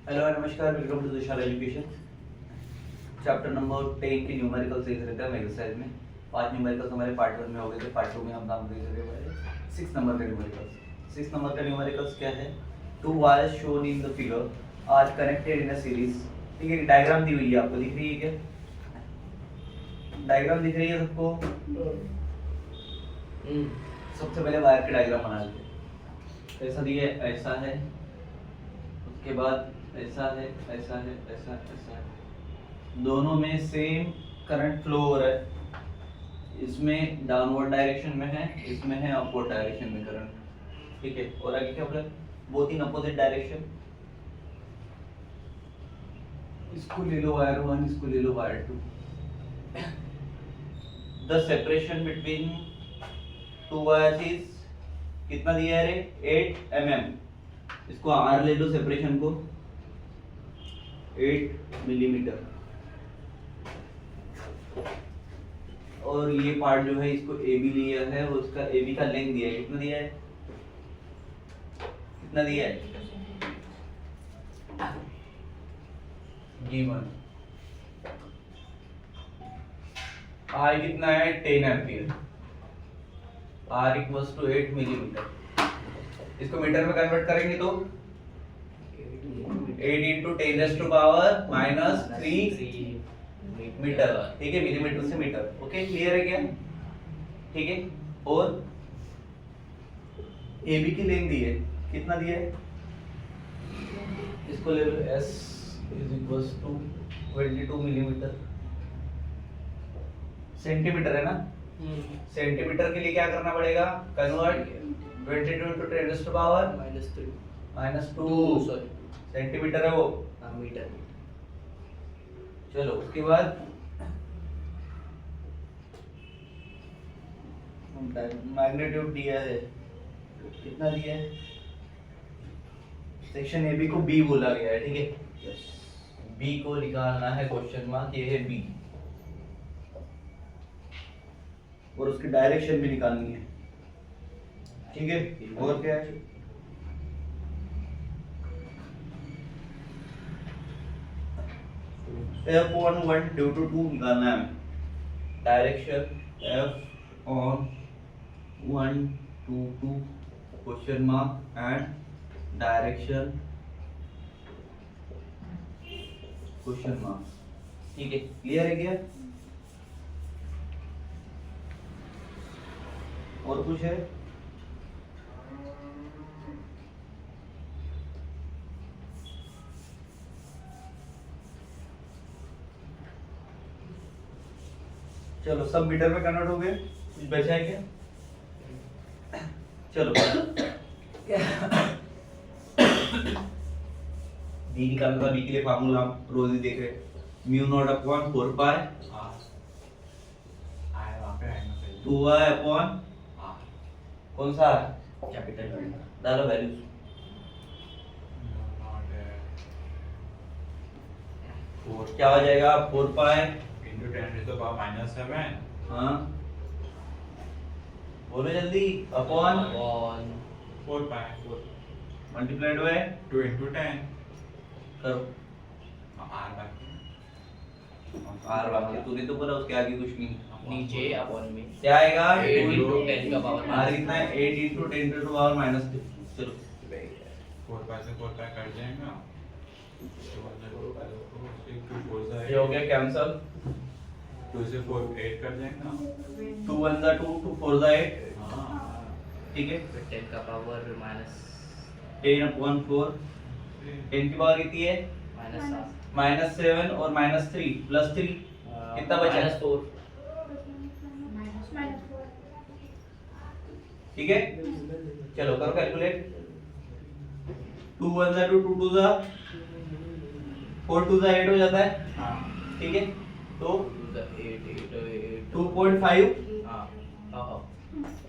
Hello नमस्कार, welcome to Dishal education. Chapter number 10 के numericals देख रहे थे हम एक्सरसाइज में। 5 न्यूमेरिकल्स हमारे पार्ट 1 में हो गए थे। पार्ट 2 में हम नाम देख रहे हैं 6 नंबर का न्यूमेरिकल्स। 6 नंबर का न्यूमेरिकल्स क्या है? Two wires shown in the figure are connected in a series. ठीक है, डायग्राम दी हुई है, आपको दिख रही है क्या? डायग्राम दिख रही है सबको? सबसे पहले वायर की डायग्राम बना लेते हैं। ऐसा दिया है, ऐसा है, उसके बाद ऐसा है, ऐसा है, ऐसा ऐसा है। दोनों में सेम करंट फ्लो हो रहा है। इसमें डाउनवर्ड डायरेक्शन में है, इसमें है अपवर्ड डायरेक्शन में करंट। ठीक है, और आगे क्या बोला? Both in opposite direction. इसको ले लो वायर 1, इसको ले लो wire 2। The separation between two wires is कितना दिया है रे? 8 mm। इसको आर ले लो सेपरेशन को, 8 मिलीमीटर। और ये पार्ट जो है इसको ए बी लिया है, और उसका ए बी का लेंथ दिया है। कितना दिया है? कितना दिया है? गिवन। आर कितना है? 10 ampere. R equals to 8 millimetre. इसको मीटर में कन्वर्ट करेंगे तो 8 इंटू 10⁻³ मीटर। ठीक है, मिलीमीटर से मीटर। ओके, क्लियर है क्या? ठीक है, और ए बी की लेंथ दी है, कितना दिया है? इसको ले लो, S is equals to 22 millimetre. Centimetre है ना? सेंटीमीटर के लिए क्या करना पड़ेगा? Convert 22 into 10⁻⁻²। सॉरी, सेंटीमीटर है वो, मीटर। चलो उसके बाद मैग्नीट्यूड दिया है, कितना दिया है? सेक्शन ए बी को बी बोला गया है। ठीक है, बी को निकालना है, क्वेश्चन मार्क ये है बी, और उसकी डायरेक्शन भी निकालनी है। ठीक है, और क्या है? F(1) 2 to 2 निकालना है हमें। Direction F(1) 2 2 question mark and direction question mark. ठीक है, क्लियर है क्या? और कुछ है? चलो, सब मीटर में कन्वर्ट हो गए, कुछ बचा है क्या? चलो बी निकालना था। बी के लिए फार्मूला आप रोज ही देख रहे, म्यू नॉट अपॉन 4 पाई 2y अपॉन कौन सा कैपिटल डालो वैल्यूज। क्या हो जाएगा? 4 पाई इंटू 10⁻⁻⁷। हाँ बोलो जल्दी, upon 4 pi multiplied by 2 into 10 करो। आर बाकी आर बाकी तूने तो बोला, उसके आगे कुछ नहीं। नीचे अपॉन में क्या आएगा? 8 2 into 10 का पावर आर कितना है? 8 इंटू 10 टू द पावर -2। चलो 4 पाई से 4 पाई कट जाएगा, ये हो गया कैंसल। 2 से 4 8 कट जाएगा। 2 1 जा 2, 2 4 जा 8। हाँ, ठीक है, फिर 10 का पावर माइनस 10 अपॉन 4। 10 की पावर कितनी है? -7 और -3 +3 कितना बचा? -4। ठीक है, चलो करो कैलकुलेट। 2 1 जा 2, 2 2 जा 4, 2 जा 8 हो जाता है। हाँ, ठीक है, तो 8 2.5 हाँ हाँ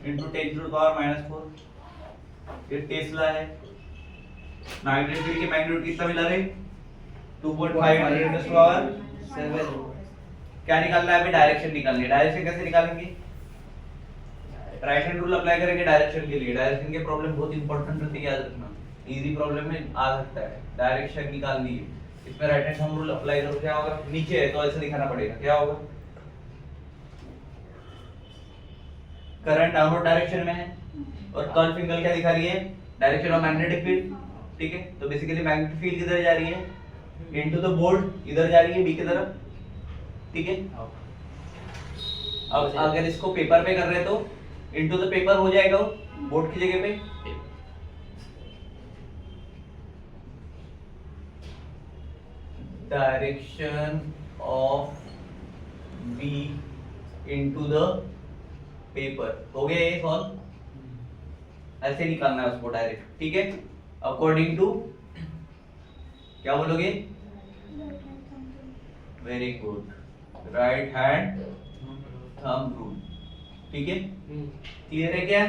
इंटू 10 टू द पावर -4। ये टेस्ला है। मैग्नीट्यूड के मैग्नीट्यूड कितना मिला रे? 2.5 इंटू 10 टू द पावर 7। क्या निकालना है? अभी डायरेक्शन निकालनी है। डायरेक्शन कैसे निकालेंगे? राइट हैंड रूल अप्लाई करेंगे डायरेक्शन के लिए। डायरेक्शन के प्रॉब्लम बहुत इंपॉर्टेंट रहती है, याद रखना। इजी प्रॉब्लम में आ सकता है। डायरेक्शन निकालनी है, इसमें right hand thumb rule apply करो, क्या होगा? नीचे है तो ऐसे दिखाना पड़ेगा, क्या होगा? करंट डाउनवर्ड डायरेक्शन में है और कर्व फिंगर क्या दिखा रही है? डायरेक्शन ऑफ मैग्नेटिक फील्ड, ठीक है? तो बेसिकली मैग्नेटिक फील्ड किधर जा रही है? इनटू द बोर्ड, इधर जा रही है बी की तरफ, ठीक है? अब अगर इसको पेपर पे कर रहे हैं तो इनटू द पेपर हो जाएगा वो बोर्ड की जगह पे। Direction of B into the paper, हो गया ये सॉल्व? ऐसे निकालना है उसको डायरेक्ट, ठीक है? अकॉर्डिंग टू क्या बोलोगे? Very good, right hand thumb rule, ठीक है? क्लियर है क्या?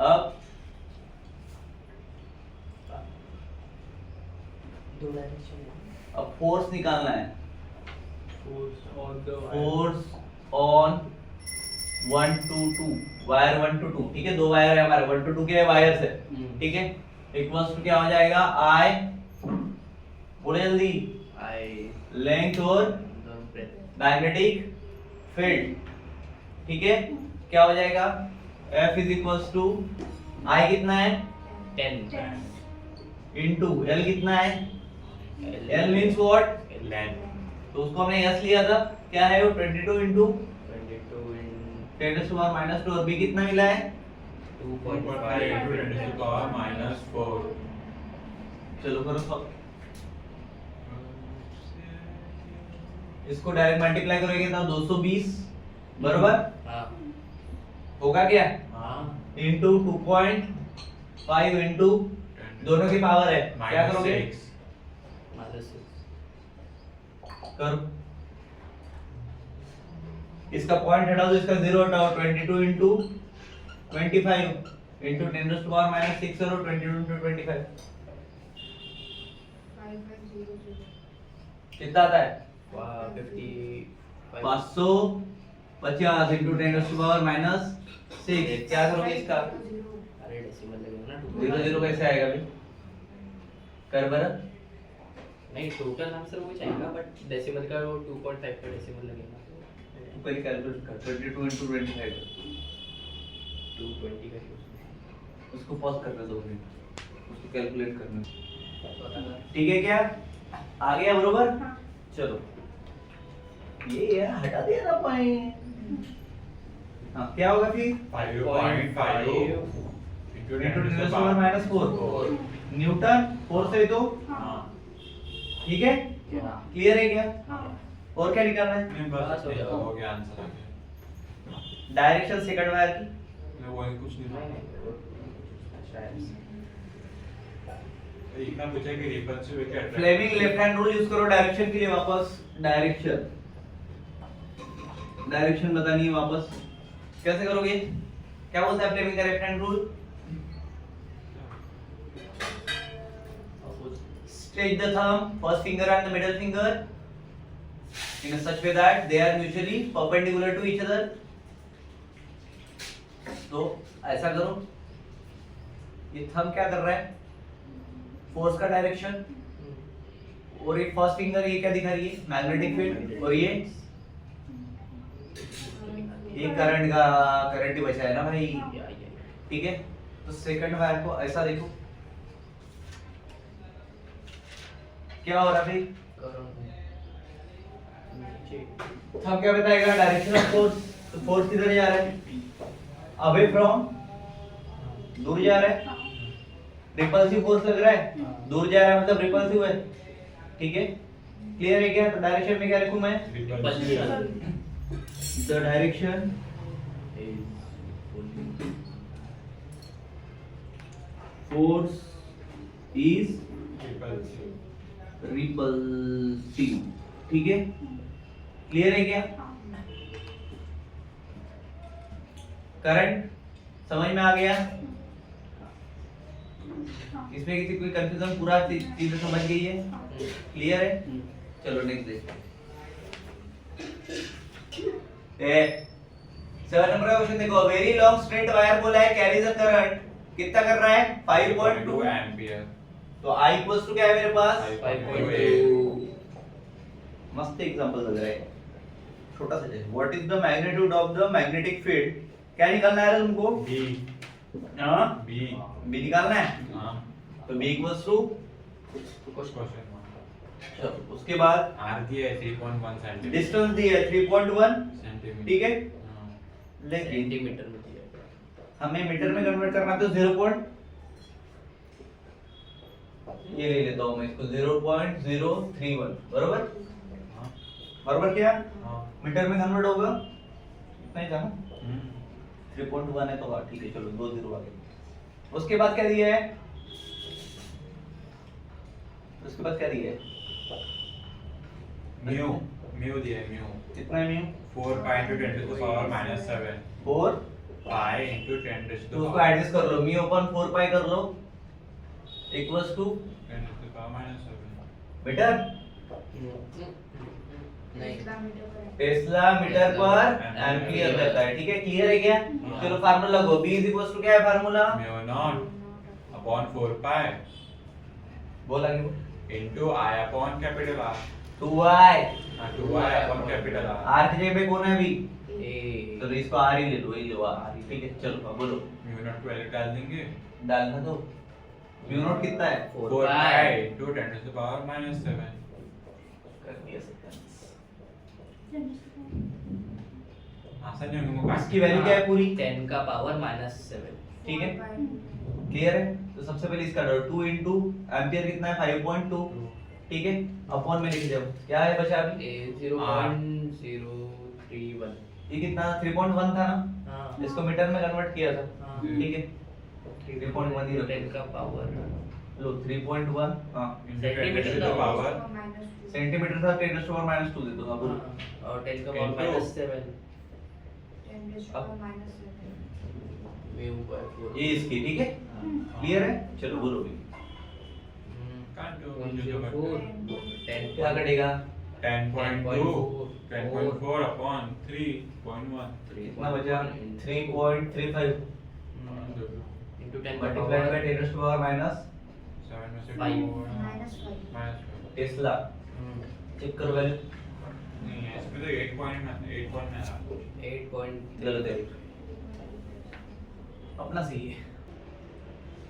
अब दो डायरेक्शन अब फोर्स निकालना है। Force on the force on 1 to 2 wire 1 to 2, ठीक है? दो वायर है हमारे, 1 to 2 के वायर्स है, ठीक है? इक्वल्स टू क्या हो जाएगा? आई, बोले जल्दी, आई लेंथ और द ब्रेथ मैग्नेटिक फील्ड, ठीक है? क्या हो जाएगा? F इज इक्वल्स टू आई कितना है? 10 इनटू L कितना है? L means what? लेंथ तो उसको हमने S लिया था, क्या है वो? 22 into 22 in 10 to the power minus 2 और B कितना मिला है? 2.5 into 10 to the power minus 4 चलो करो सब, इसको डायरेक्ट मल्टीप्लाई करोगे तो 220 बराबर हां होगा क्या? हां इनटू 2.5 इनटू दोनों की पावर है, क्या करोगे? -6 करो, इसका पॉइंट हटाओ तो इसका जीरो हटाओ, 22 into 25 into 10 to the power minus 6 करो, 22 इनटू 25 कितना आता है? 550 into 10 to the power minus 6। क्या करोगे इसका? अरे डेसिमल लगेगा ना 0 0 कैसे आएगा भाई? कर बरा नहीं टोटल आंसर वो जाएगा बट डेसिमल का वो 2.5 का डेसिमल लगेगा पहले कैलकुलेट कर, 22 इनटू 25 220 का उसको पॉज करने दो मिनट, उसको कैलकुलेट करना, यूज ठीक है? क्या आ गया बरोबर? हाँ। चलो ये यार हटा दिया ना पॉइंट। हाँ क्या होगा फिर? 5.5 into 10 to the power minus 4 Newton force है तो, हाँ ठीक है? क्लियर है क्या? और क्या निकालना है? नहीं बस हो गया आंसर आ गया। डायरेक्शन सेकंड वायर की, नहीं वही कुछ नहीं इतना पूछा कि रिपल्सिव है क्या Fleming left hand rule use करो डायरेक्शन के लिए। वापस डायरेक्शन बतानी है वापस, कैसे करोगे? क्या बोलता है फ्लेमिंग का left hand rule? Stretch the thumb, first finger and the middle finger in a such way that they are mutually perpendicular to each other. तो ऐसा करो, ये थंब क्या कर रहा है? फोर्स का डायरेक्शन, और ये फर्स्ट फिंगर ये क्या दिखा रही है? मैग्नेटिक फील्ड, और ये करंट ही बचा है ना भाई, ठीक है? तो सेकंड वायर को ऐसा देखो, क्या हो रहा है? हम क्या बताएगा? डायरेक्शन ऑफ फोर्स, तो फोर्स किधर जा रहा है? अवे फ्रॉम, दूर जा रहा है। रिपल्सिव फोर्स लग रहा है, दूर जा रहा है मतलब रिपल्सिव है, ठीक है? क्लियर है क्या? तो डायरेक्शन में क्या लिखूं मैं? The direction force is repulsive, ठीक है? क्लियर है क्या? करंट समझ में आ गया? इसमें किसी कोई कंफ्यूजन? पूरा चीजें समझ गई है? क्लियर है? चलो नेक्स्ट देखते हैं। 7 नंबर का क्वेश्चन देखो, वेरी लॉन्ग स्ट्रेट वायर बोला है, कैरीज अ करंट, कितना कर रहा है 5.2 एम्पियर। तो I इक्वल्स टू क्या है मेरे पास 5.2 मस्त एग्जांपल लग रहा है, छोटा सा है। What is the magnitude of the magnetic field, क्या निकालना है तुमको? बी हां बी B निकालना है, हां तो B इक्वल्स टू क्वेश्चन चलो उसके बाद आर दिया है 3.1 सेंटीमीटर डिस्टेंस दी है 3.1 सेंटीमीटर ठीक है, हाँ। लेकिन सेंटीमीटर में दिया है। हमें मीटर में कन्वर्ट करना है तो 0 पॉइंट ये ले लेता हूं मैं इसको 0.031 बराबर हाँ, बराबर क्या हाँ। मीटर में कन्वर्ट होगा इतना ही था ना हम्म। 3.1 है तो हाँ ठीक है चलो 2 0 आ गए। उसके बाद क्या दिया है, उसके बाद क्या दिया है म्यू म्यू दिया है म्यू कितना है mu 4 pi into 10 to the power minus 7 4 pi into 10 to तो the उसको power एडजस्ट कर लो, म्यू अपन 4 पाई कर लो equals to 10 to the power minus 7 metre नहीं टेस्ला मीटर पर एम्पियर रहता है, ठीक है क्लियर है क्या? चलो फार्मूला लगो, B इज इक्वल्स टू क्या है फार्मूला म्यू नॉट अपॉन 4 पाई बोल आगे into I upon capital R 2y 2I upon capital R r की जगह पे कौन है अभी, ए तो इसको r ही ले लो, ये लो r ही, ठीक है चलो अब बोलो म्यू नॉट को डाल देंगे डालना तो म्यू नॉट कितना है 4 pi into 10 to the power minus 7 कर दिया सकता आसान है उनको इसकी वैल्यू क्या है पूरी 10 का पावर -7 ठीक है क्लियर है, तो सबसे पहले इसका 2 इनटू एम्पियर कितना है 5.2 ठीक है अपॉन में लिख दो क्या है बचा अभी ए 0.031 ये कितना 3.1 था ना, हां इसको मीटर में कन्वर्ट किया था हाँ। ठीक है 3.1 ही रखो 10 का पावर लो 3.1 हां into 10 to the power centimetre था 10 टू पावर -2 दे दो हाँ बोलो और 10 का पावर Into- -7 म्यू बाय 4 ये इसकी ठीक है क्लियर है, चलो बोलो भी can't do into the 10 क्या कटेगा 10.2 10.4 upon 3.1 कितना बचा 3.35 into 10 का multiply by 10 to power minus 7 में से 5 minus 5 टेस्ला चेक करो वैल्यू नहीं है इसमें तो 8 पॉइंट में आ रहा 8 पॉइंट गलत है अपना सही है,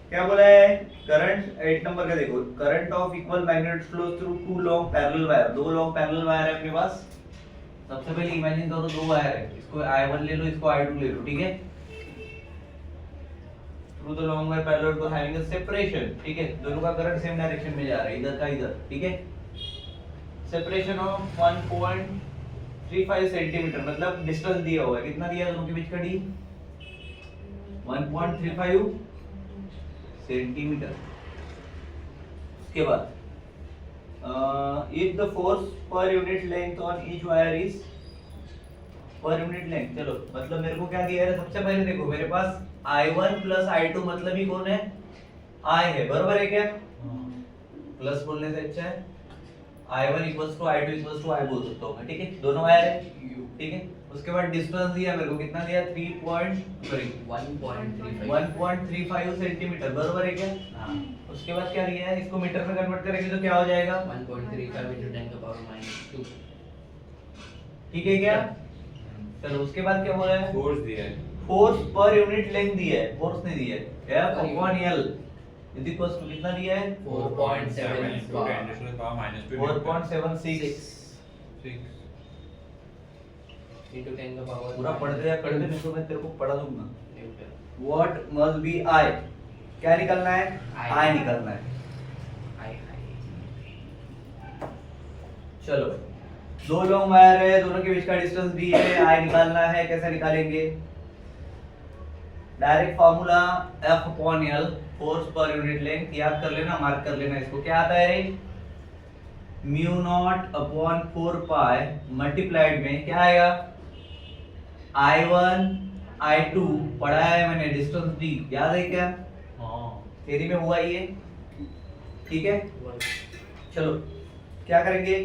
क्या बोला है करंट 8 नंबर का देखो, current of equal magnet flow through two long parallel wire, दो लॉन्ग पैरेलल वायर है अपने पास। सबसे पहले इमेजिन करो दो वायर है, इसको I1 ले लो, इसको I2 ले लो, ठीक है through the long wire parallel to having a separation, ठीक है दोनों का करंट सेम डायरेक्शन में जा रहा है, इधर का इधर, ठीक है सेपरेशन ऑफ 1.35 सेंटीमीटर मतलब डिस्टेंस दिया हुआ है, कितना दिया है दोनों के बीच का d 1.35 सेंटीमीटर। उसके बाद if the force per unit length on each wire is per unit length, चलो मतलब मेरे को क्या दिया है, सबसे पहले देखो मेरे पास I1 प्लस I2 मतलब ही कौन है I है, बरोबर है क्या, प्लस बोलने से अच्छा है I1 equals to I2 equals to I बोल सकता हूं मैं, ठीक है दोनों वायर है, ठीक है उसके बाद डिस्टेंस दिया मेरे को कितना दिया 1.35 सेंटीमीटर, बरोबर है क्या, हां उसके बाद क्या दिया है, इसको मीटर में कन्वर्ट करेंगे तो क्या हो जाएगा 1.35 into 10 का पावर -2 ठीक है क्या, चलो उसके बाद क्या बोला है फोर्स दिया है फोर्स पर यूनिट लेंथ दिया है, फोर्स नहीं दिया है F upon L is equals to कितना दिया है 4.7 into 10 to the power minus 2 4.76 6 into 10 का पावर पूरा पढ़ दे या कर दे, नहीं तो मैं तेरे को पढ़ा दूंगा। Newton what must be I, क्या निकलना है I। I निकलना है, हाय चलो दो लॉन्ग वायर है, दोनों के बीच का डिस्टेंस दी है, I निकालना है, कैसे निकालेंगे direct formula F upon L force per unit length, याद कर लेना मार्क कर लेना इसको, क्या आता है रे mu naught upon 4 pi multiplied में क्या आएगा I1 I2 पढ़ा है मैंने, डिस्टेंस दी याद है क्या, हां थ्योरी में हुआ ये, ठीक है चलो क्या करेंगे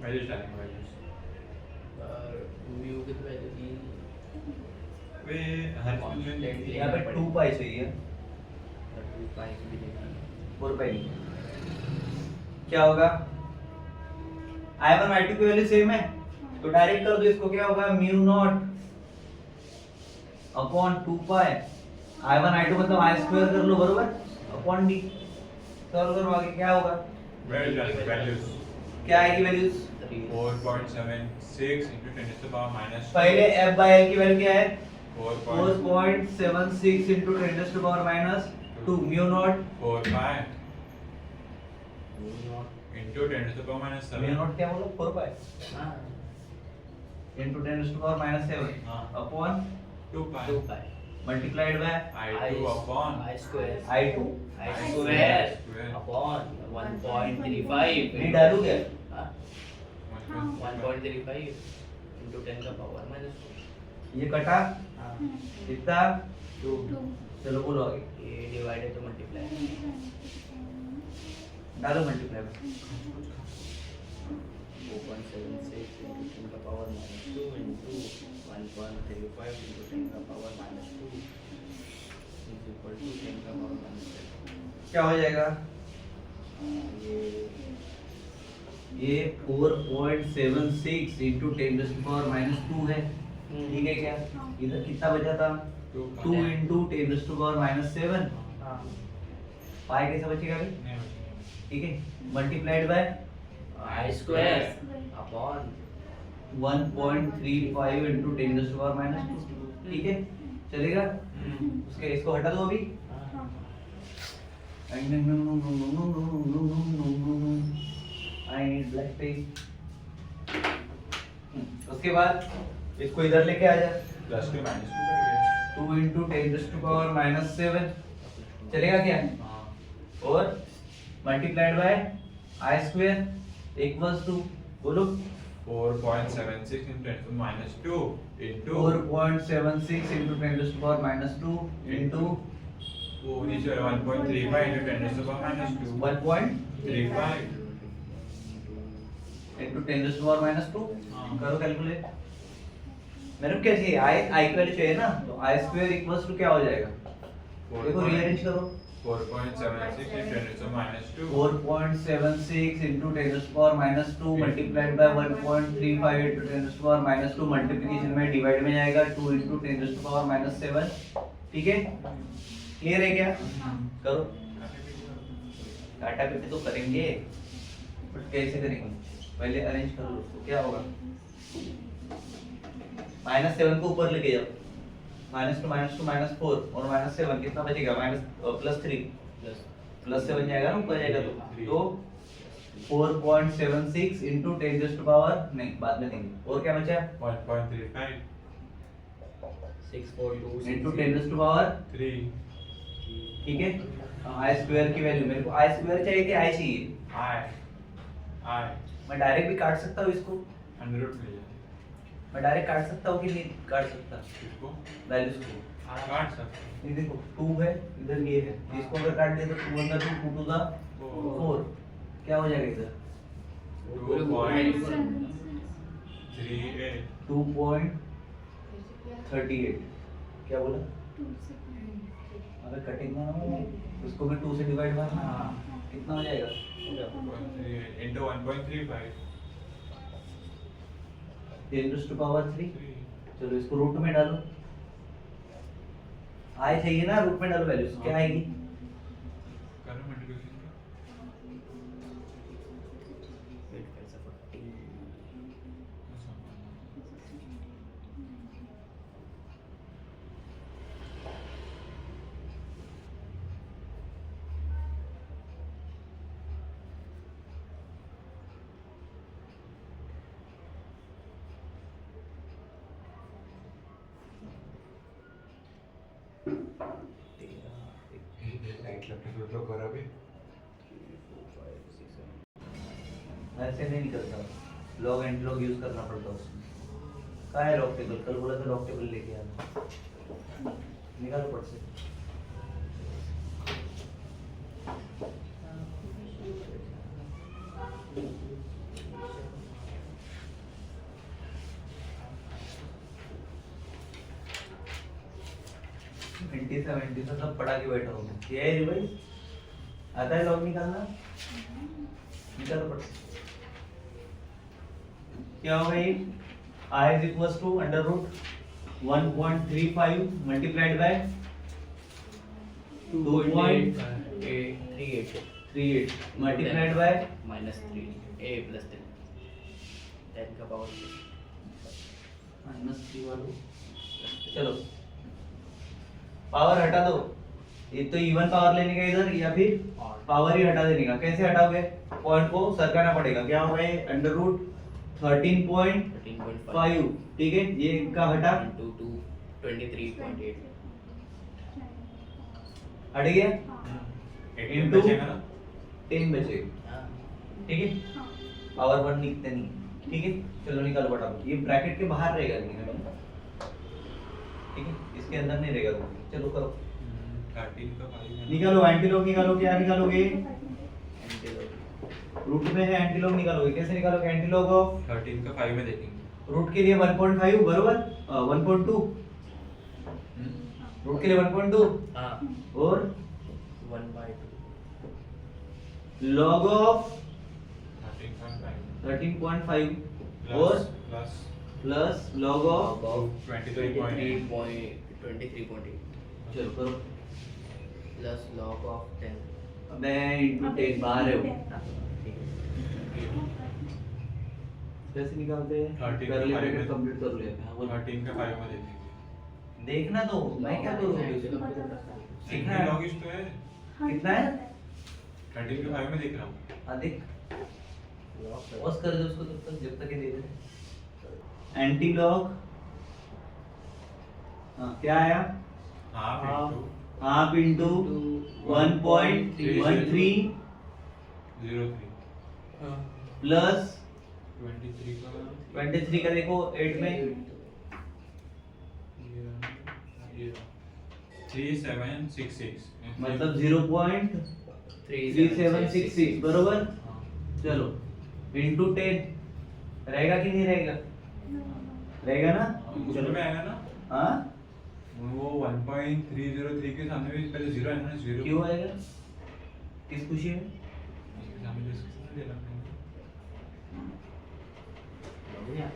वैल्यूज डालेंगे वैल्यूज और म्यू कितना है थी पे हर स्टूडेंट यहाँ पे 2 पाई चाहिए, 2 पाई भी लेना 4 पाई नहीं। क्या होगा, I1 I2 की वैल्यू सेम है तो डायरेक्ट कर दो इसको, क्या होगा म्यू नॉट अपॉन 2 पाई I1 I2 मतलब I स्क्वायर कर लो बरोबर अपॉन d। सॉल्व करो आगे क्या होगा, वैल्यूज क्या आएगी values 4.76 into 10 to the power minus 2. पहले f by l की वैल्यू क्या है 4.76 4.76 into 10 to the power minus 2 mu not 4 pi into 10 to the power minus 7. Mu naught क्या बोलो 4 पाई हां into 10 to the power minus 7 हाँ। upon 2 pi 2 pi multiplied by I2 upon I square I2 I square upon 1.35 d डालू क्या हाँ 1.35 into 10 का power minus 2 ये कटा हाँ कितना 2 चलो बोलो आगे ये डिवाइडेड टू मल्टीप्लाई डालो मल्टीप्लाई में 4.76 into 10 का पावर minus 2 into 1.35 into 10 का power minus 2 is equal to 10 का पावर minus 7 क्या हो जाएगा ये ये 4.76 into 10 to the power minus 2 है ठीक है क्या, इधर कितना बचा था 2 into 10 to the power minus 7 हाँ पाई कैसे बचेगा अभी ठीक है, multiplied by I square upon 1.35 into 10 to the power minus 2 ठीक है चलेगा, उसके इसको हटा दो अभी I need black pen। उसके बाद इसको इधर लेके आ जा प्लस के माइनस 2 कर गया 2 into 10 to the power minus 7 चलेगा क्या, हाँ और multiplied by I square equals to बोलो 4.76 into 10 to the minus 2 into 4.76 into 10 to the power minus 2 into वो नीचे 1.35 into 10 to the power minus 2 1.35 into 10 to the power minus 2 हाँ। करो calculate, मेरे को क्या चाहिए I की वैल्यू चाहिए ना, तो I स्क्वायर इक्वल्स टू क्या हो जाएगा, देखो रीअरेंज करो 4.76 into 10 to the minus 2 4.76 into 10 to the power minus 2 multiplied by 1.35 into 10 to the power minus 2 multiplication में डिवाइड में जाएगा 2 into 10 to the power minus 7 ठीक है, क्लियर है क्या, करो काटा पीटे तो करेंगे बट कैसे करेंगे, पहले अरेंज कर लो तो क्या होगा -7 को ऊपर लेके जाओ -2 -4 और -7 कितना बचेगा +3 +7 जाएगा ना ऊपर जाएगा तो 4.76 into 10 to the power नहीं बाद में देंगे, और क्या बचा 1.35 642 into 10 to the power 3 ठीक है, I स्क्वायर की वैल्यू मेरे को I स्क्वायर चाहिए कि I चाहिए, I मैं डायरेक्ट भी काट सकता हूँ इसको, अंडर रूट ले जाए मैं डायरेक्ट काट सकता हूँ कि नहीं काट सकता इसको वैल्यूज को, काट सकते ये देखो 2 है इधर ये है, इसको अगर काट दिया तो 2 1 2 2 to the 4 क्या हो जाएगा इधर 2.38 क्या बोला, अगर कटिंग ना हो उसको भी 2 से डिवाइड करना कितना हो जाएगा into 1.35 10 to the power 3 चलो इसको रूट में डालो, आई चाहिए ना रूट में डालो वैल्यूज क्या आएगी करो मल्टीप्लिकेशन राइट लेफ्ट तो करो अभी ऐसे नहीं निकलता, लॉग एंड लॉग यूज करना पड़ता उसमें, कहाँ है लॉग टेबल, कल बोला था लॉग टेबल लेके आना, निकालो पट से 70 से सब पढ़ा के बैठा हूँ। ये है रिवाइज, आता है लॉग निकालना? निकालो पढ़। क्या होगा ये? I is equals to under root 1.35 multiplied by 2.38 multiplied by minus 3 a plus 10 10 का पावर -3 वालों। चलो पावर हटा दो, ये तो इवन पावर लेने का इधर, या फिर पावर ही हटा देने का। कैसे हटाओगे? पॉइंट को सरकाना पड़ेगा। क्या होगा ये? अंडर रूट 13.5, ठीक है, ये का हटा into 23.8 हट गया, 18 Into- बचेगा ना? 10 बचेगा, हाँ ठीक है। पावर 1 लिखते नहीं, ठीक है। चलो निकालो फटाफट, ये ब्रैकेट के बाहर रहेगा, ठीक है, इसके अंदर नहीं रहेगा। चलो करो, 13 का 5 है। निकालो एंटीलॉग निकालो। क्या निकालोगे? एंटीलोग रूट में है एंटीलॉग निकालोगे। कैसे निकालोगे एंटीलॉग ऑफ 13 का 5 में देखेंगे। रूट के लिए 1.5 बरोबर 1.2, रूट के लिए 1.2 हाँ और 1/2 log ऑफ 13.5 13.5 और प्लस प्लस log ऑफ 23.8 23.8 चलो करो। प्लस log ऑफ 10 अबे इनटू 10 बाहर है वो। कैसे निकालते हैं? 13 कर ले, का 5 में कंप्लीट कर ले। हाँ, बोल। 13 का 5 में देखेंगे। देखना तो मैं क्या करूँ? सीखना है। लॉग तो है कितना है? 13 के 5 में देख रहा हूँ। हाँ देख, पॉज कर दो उसको तब तक, जब तक ये देख रहे। एंटी लॉग क्या आया? हाफ हाफ इंटू 1.13 03 प्लस 23 का 23 का देखो 8 में 3766 मतलब 0.3766 बरोबर। चलो इंटू 10 रहेगा कि नहीं रहेगा? रहेगा ना? चलो में आएगा ना हाँ वो 1.303 के सामने भी पहले 0 है ना, 0 क्यों आएगा? किस खुशी में? इसके सामने जो इसके सामने देना पड़ेगा। यहाँ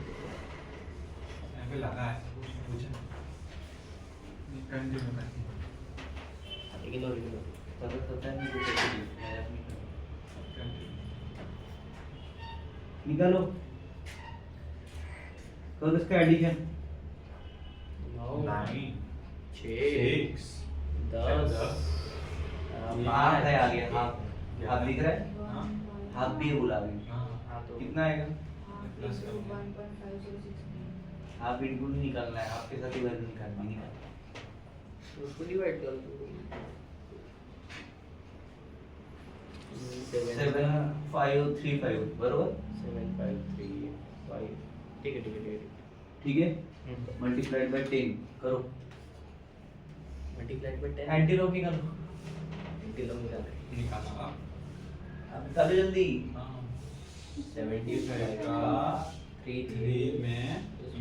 पे लगा है कुछ कंटिन्यू करते हैं। इग्नोर पता नहीं कुछ ऐसे ही, मैं अपनी Continue। निकालो करो इसका एडिशन। 9 6 6 10 हाफ है आगे, हाफ हाफ दिख रहा है, हाँ हाफ भी बोला अभी। हाँ हाँ तो कितना आएगा? प्लस हाफ इंटू नहीं निकालना है, हाफ के साथ ही वैल्यू निकालनी है। उसको डिवाइड कर दो 7535 बरोबर, 7535 ठीक है ठीक है। मल्टीप्लाइड बाय 10 करो। मल्टीप्लाइड बाय 10 एंटी लॉग निकालो, एंटीलोग निकाल रहे निकाला अब निकालो जल्दी। हाँ 75 का 3 3 में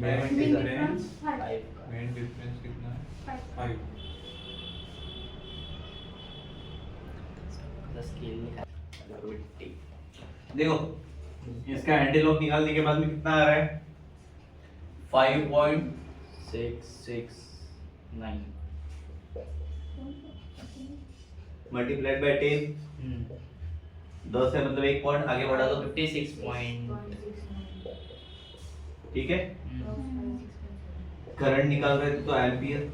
मेन डिफरेंस 5 मेन डिफरेंस कितना है 5 का स्केल निकाल मिट्टी देखो इसका एंटी लॉग निकालने के बाद में कितना आ रहा है? 669 मल्टीप्लाइड बाय 10, 10 है मतलब एक पॉइंट आगे बढ़ा दो, 56 पॉइंट ठीक है। करंट निकाल रहे थे तो एम्पियर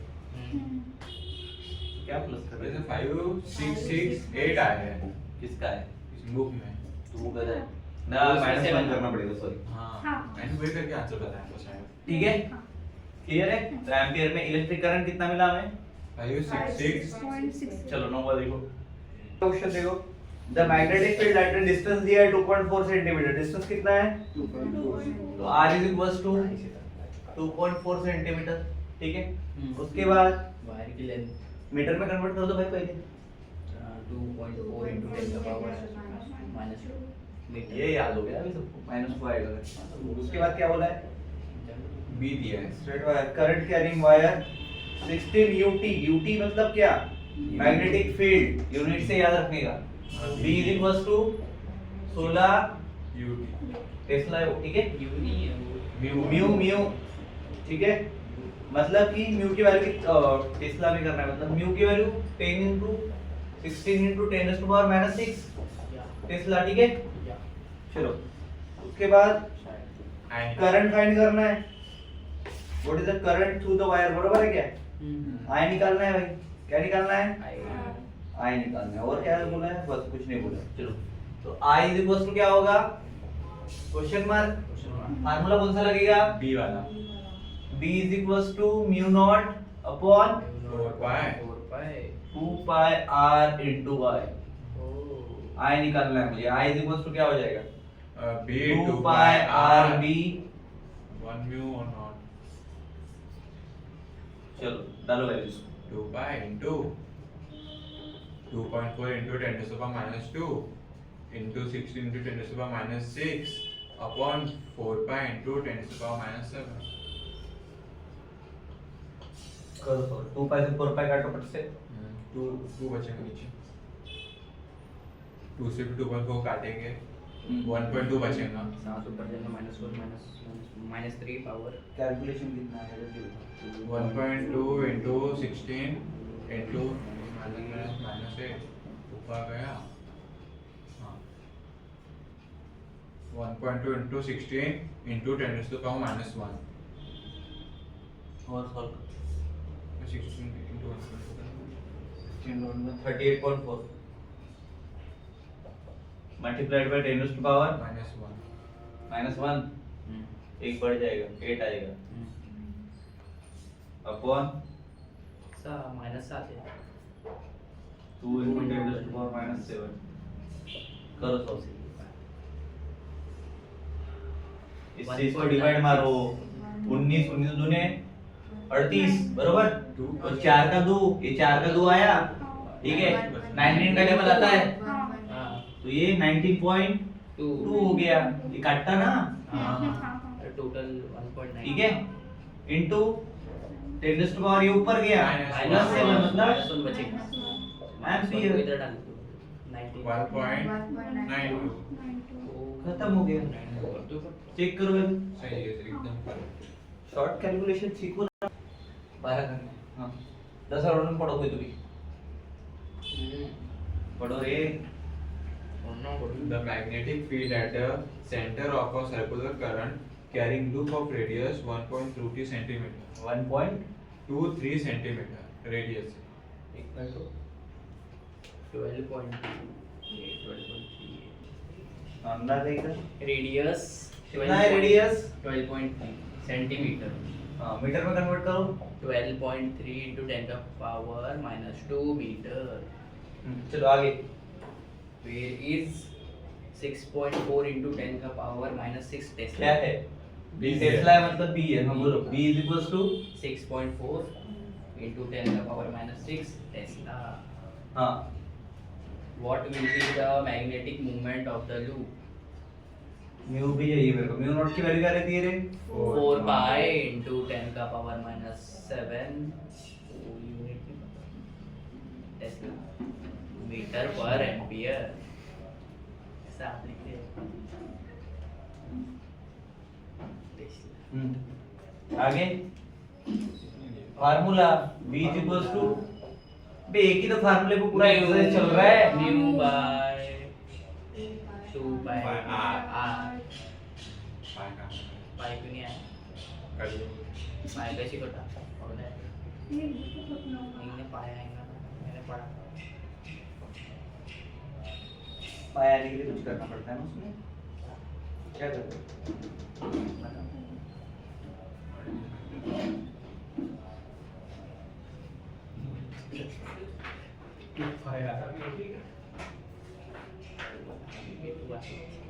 क्या प्लस कर रहे वैसे थे? 5668 आया है किसका है? इस बुक में तू गधा है ना, वो माइनस उसमें 1 करना पड़ेगा, सॉरी। हाँ मैंने वही करके आंसर बताया था शायद ठीक है, क्लियर है। तो एम्पियर में इलेक्ट्रिक करंट कितना मिला हमें? 566 चलो नंबर देखो, क्वेश्चन देखो। The magnetic field at a distance दिया है 2.4 सेंटीमीटर। डिस्टेंस कितना है? तो r is equals to 2.4 centimetre, ठीक है। उसके बाद वायर की लेंथ मीटर में कन्वर्ट कर दो भाई पहले। 2.4 into 10 का पावर -2 मीटर ये याद हो गया अभी सबको, -2 आएगा। उसके बाद क्या बोला है? बी दिया है straight wire current carrying wire 16 UT, UT मतलब क्या, मैग्नेटिक फील्ड, यूनिट से याद रखिएगा। B is equal to 16 UT tesla, ठीक है, यू नहीं है वो, म्यू म्यू, ठीक है, मतलब कि म्यू की वैल्यू टेस्ला में करना है, मतलब म्यू की value 10 into 16 into 10 to the power minus 6 या टेस्ला, ठीक है। या चलो उसके बाद आई करंट फाइंड करना है, what is the current through the wire, बरोबर है क्या, आई निकालना है भाई, क्या निकालना है, आई निकालना है, और क्या बोला है, बस कुछ नहीं बोला। चलो तो आई इज इक्वल टू क्या होगा, क्वेश्चन मार्क, फार्मूला कौन सा लगेगा, बी वाला B is equal to mu naught upon 4 2 pi r into y, I निकालना है मुझे, आई इज इक्वल टू क्या हो जाएगा, B 2 pi r b, 1 mu और नॉट चलो डालो values, 2 pi into 2.4 into 10 to the power minus 2 into 16 into 10 to the power minus 6 upon 4 pi into 10 to the power minus 7 करो 2 पाई से 4 पाई काटो फट से, 2 बचेगा नीचे 2 से भी 2.4 काटेंगे 1.2 बचेगा 7 ऊपर जाएगा माइनस 3 पावर कैलकुलेशन कितना आएगा, 1.2 into 16 into minus 8 ऊपर आ गया, हाँ 1.2 into 16 into 10 to the power minus 1 और solve 16 into 1.2 38.4 multiplied by 10 to power minus 1 -1, एक बढ़ जाएगा 8 आएगा, अपॉन माइनस 7 है 2 into 10 टू पावर -7, करो सॉल्व, इस चीज को डिवाइड मारो, 19 19 दूने 38, बरोबर, और 4 का 2, ये 4 का 2 आया, ठीक है, 19 का टेबल आता है, हां तो ये 19.2 हो गया, ये काटता ना, टोटल 1.9 ठीक है, इनटू 10 टू पावर ये ऊपर गया माइनस -7 मतलब माइनस 1 बचेगा एम्पियर, इधर डाल दो 1.92 खत्म हो गया, 19 चेक करो सही है एकदम शॉर्ट कैलकुलेशन सीखो ना, 12 करने, हां 10 और में पढ़ो कोई तो भी पढ़ो रे, The magnetic field at the center of a circular current carrying loop of radius 1.23 centimeter 1.23 centimeter radius equal to 12.3 अंदर देखा रेडियस कितना है रेडियस, 12.3 सेंटीमीटर, हां मीटर में कन्वर्ट करो, 12.3 into 10 का पावर -2 मीटर, चलो आगे, where is 6.4 into 10 का पावर -6 टेस्ला, क्या है, B टेस्ला है मतलब B है, हम बोलो B is equal to 6.4 into 10 का पावर -6 टेस्ला, हां what will be the magnetic moment of the loop, mu भी चाहिए मेरे को, म्यू नॉट की वैल्यू क्या रहती है रे, 4 pi into 10 का power -7 unit tesla metre per ampere, ऐसा आप लिखते हैं टेस्ला। आगे formula B is equal to, बे एक ही तो फार्मूले को पूरा एक्सरसाइज चल रहा है, mu by 2 by By R. r पाएगा पाई क्यों नहीं आया, कर लो पाई कैसे कटा और नहीं पाया है ना, मैंने पढ़ा पाया के लिए कुछ करना पड़ता है ना उसमें, क्या करते हैं,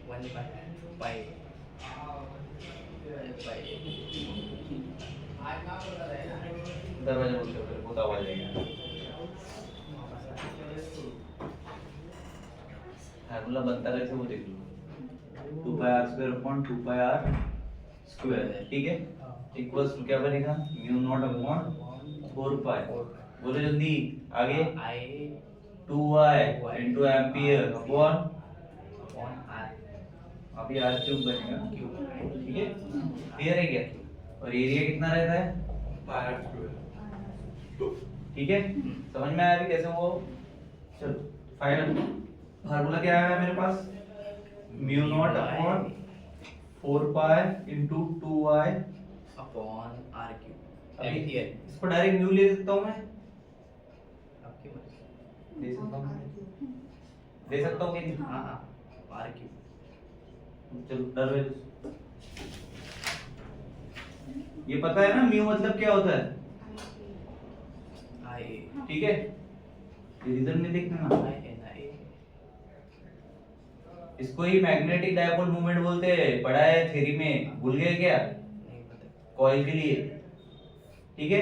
वन बाय दरवाजा बंद कर, बहुत आवाज आएगा, फार्मूला बनता कैसे वो देख लो, 2 pi r square upon 2 pi r square, ठीक है, इक्वल्स टू क्या बनेगा, म्यू नॉट अपॉन 4 पाई 4 बोलो जल्दी आगे I 2y into ampere upon upon R अभी r क्यूब बनेगा cube. ठीक है क्लियर है क्या और एरिया कितना रहता है पाया स्क्वायर ठीक है समझ में आया अभी कैसे वो चलो फाइनल फार्मूला क्या है मेरे पास mu naught upon 4 pi into 2y upon R cube. अभी एम्पियर इसको डायरेक्ट म्यू ले सकता हूं मैं आपकी मर्जी. दे सकता हूं दे सकता हूं कि नहीं हाँ हाँ R cube. चलो डर है ये पता है ना म्यू मतलब क्या होता है I ठीक है ये रिजल्ट में देखना ना I N I इसको ही मैग्नेटिक डायपोल मूवमेंट बोलते हैं पढ़ा है थ्योरी में भूल गए क्या नहीं पता. कॉइल के लिए ठीक है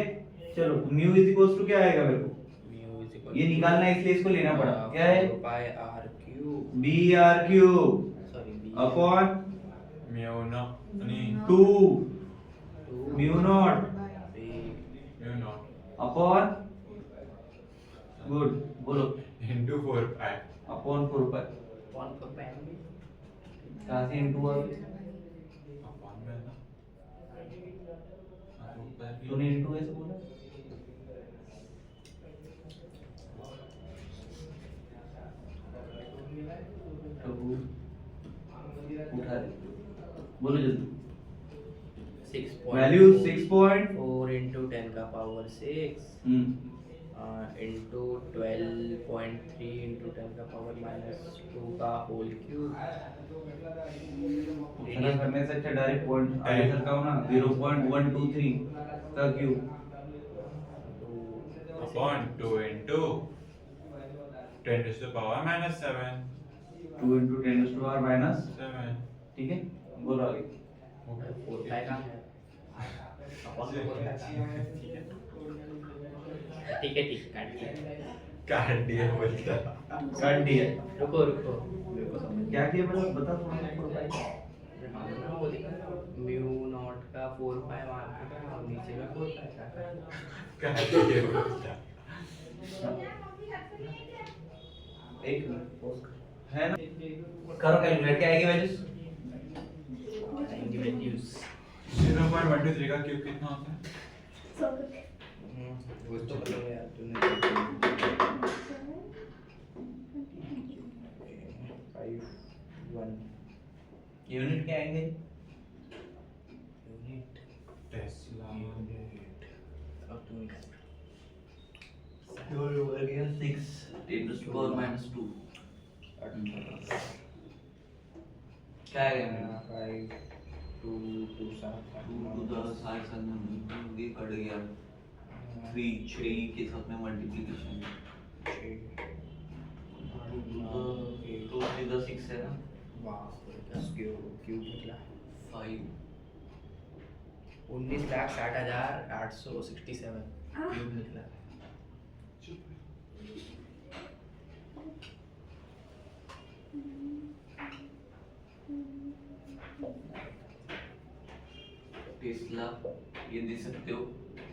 चलो म्यू इज इक्वल्स टू क्या आएगा मेरे को Mu is equal ये निकालना है इसलिए इसको लेना पड़ा क्या है 4 pi R cube. B R cube Sorry B upon mu no नहीं 2 2 mu naught B mu naught upon good बोलो into 4 pi अपॉन 4 पाई 1 for pi B. कहां से इनटू आ गया अपॉन में ना ऊपर तूने इनटू ऐसे बोला प्रभु उठा दे बोलो जल्दी 6.4 वैल्यू 6 into 10 का power 6 into 12.3 into 10 का power minus 2 का whole cube. इतना करने से अच्छा डायरेक्ट पॉइंट आगे सरकाओ ना 0.123 का cube upon 2 into 10 to the power minus 7 2 into 10 to the power minus 7 ठीक है बोलो आगे 4 pi का है. Upon 4 pi का है. ठीक है काट दिया. काट दिया बोलता काट दिया रुको रुको मेरे को समझ क्या किया मतलब बता थोड़ा हाँ ना वो देखा म्यू नॉट का 4 पाई वहाँ पे था और नीचे में 4 पाई था. काट दिया बोलता एक मिनट है ना करो कैलकुलेट क्या आएगी वैल्यूज आएंगे वैल्यूज 0.123 का क्यूब कितना होता है वो तो बोलो यार तूने 5 1 यूनिट क्या आएंगे यूनिट टेस्ला अब तू निकाल. योर ओवर गया 6 10 to the power minus 2 क्या आएगा मेरा 5 2 2 7 2 to the साइड साइड में ये कट गया 3 के साथ में मल्टीप्लिकेशन तो सीधा 6 है ना वाह दस क्यूब निकला 5 19,60,867 क्यूब निकला. टेस्ला ये दे सकते हो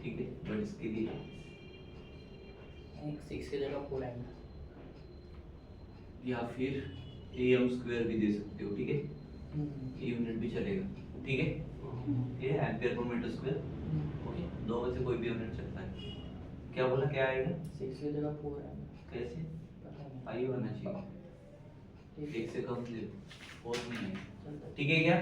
ठीक है बट इसके लिए 6 की जगह 4 आएगा. या फिर am स्क्वायर भी दे सकते हो ठीक है ये यूनिट भी चलेगा ठीक है ये ampere per metre square okay दो में से कोई भी यूनिट चलता है क्या बोला क्या आएगा 6 की जगह 4 आएगा. कैसे पता नहीं. आई होना चाहिए एक से कम से और नहीं है चलता है. ठीक है क्या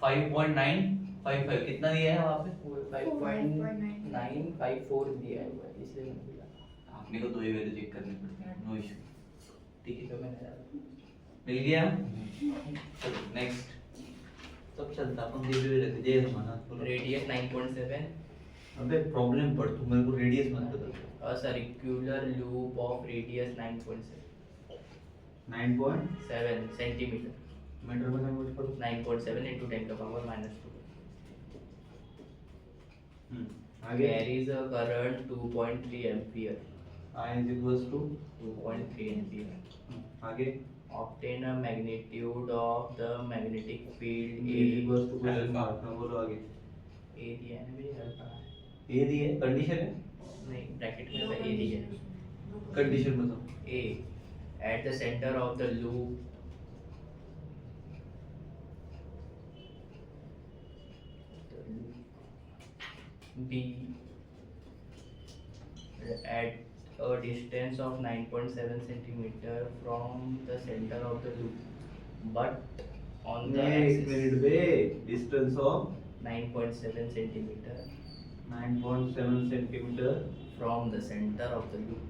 5.955 कितना दिया है वहाँ पे 5.954 दिया है वो इसलिए मैंने बोला. आपने को दो ही वैल्यू चेक करनी पड़ती है नो इशू ठीक है तो मैंने मिल गया चलो नेक्स्ट सब चलता अपन दे भी रहते जय हनुमान बोलो रेडियस 9.7 अबे प्रॉब्लम पड़ तू मेरे को रेडियस मत बता circular loop of radius 9.7 centimetre. Metre में कन्वर्ट करो 9.7 into 10 का पावर minus 2. आगे Carries a current 2.3 ampere. I is equals to 2.3 ampere. आगे Obtain a magnitude of the magnetic field A is A. equals to alpha. हाँ बोलो आगे A दिया है ना मेरी अल्फा. ये दी है कंडीशन है, नहीं ब्रैकेट में ए दी है कंडीशन बताओ। A at the centre of the loop B at a distance of 9.7 centimeter from the center of the loop, but on the एक axis मिनट बे, distance of 9.7 centimeter 9.7 centimetre from the center of the loop.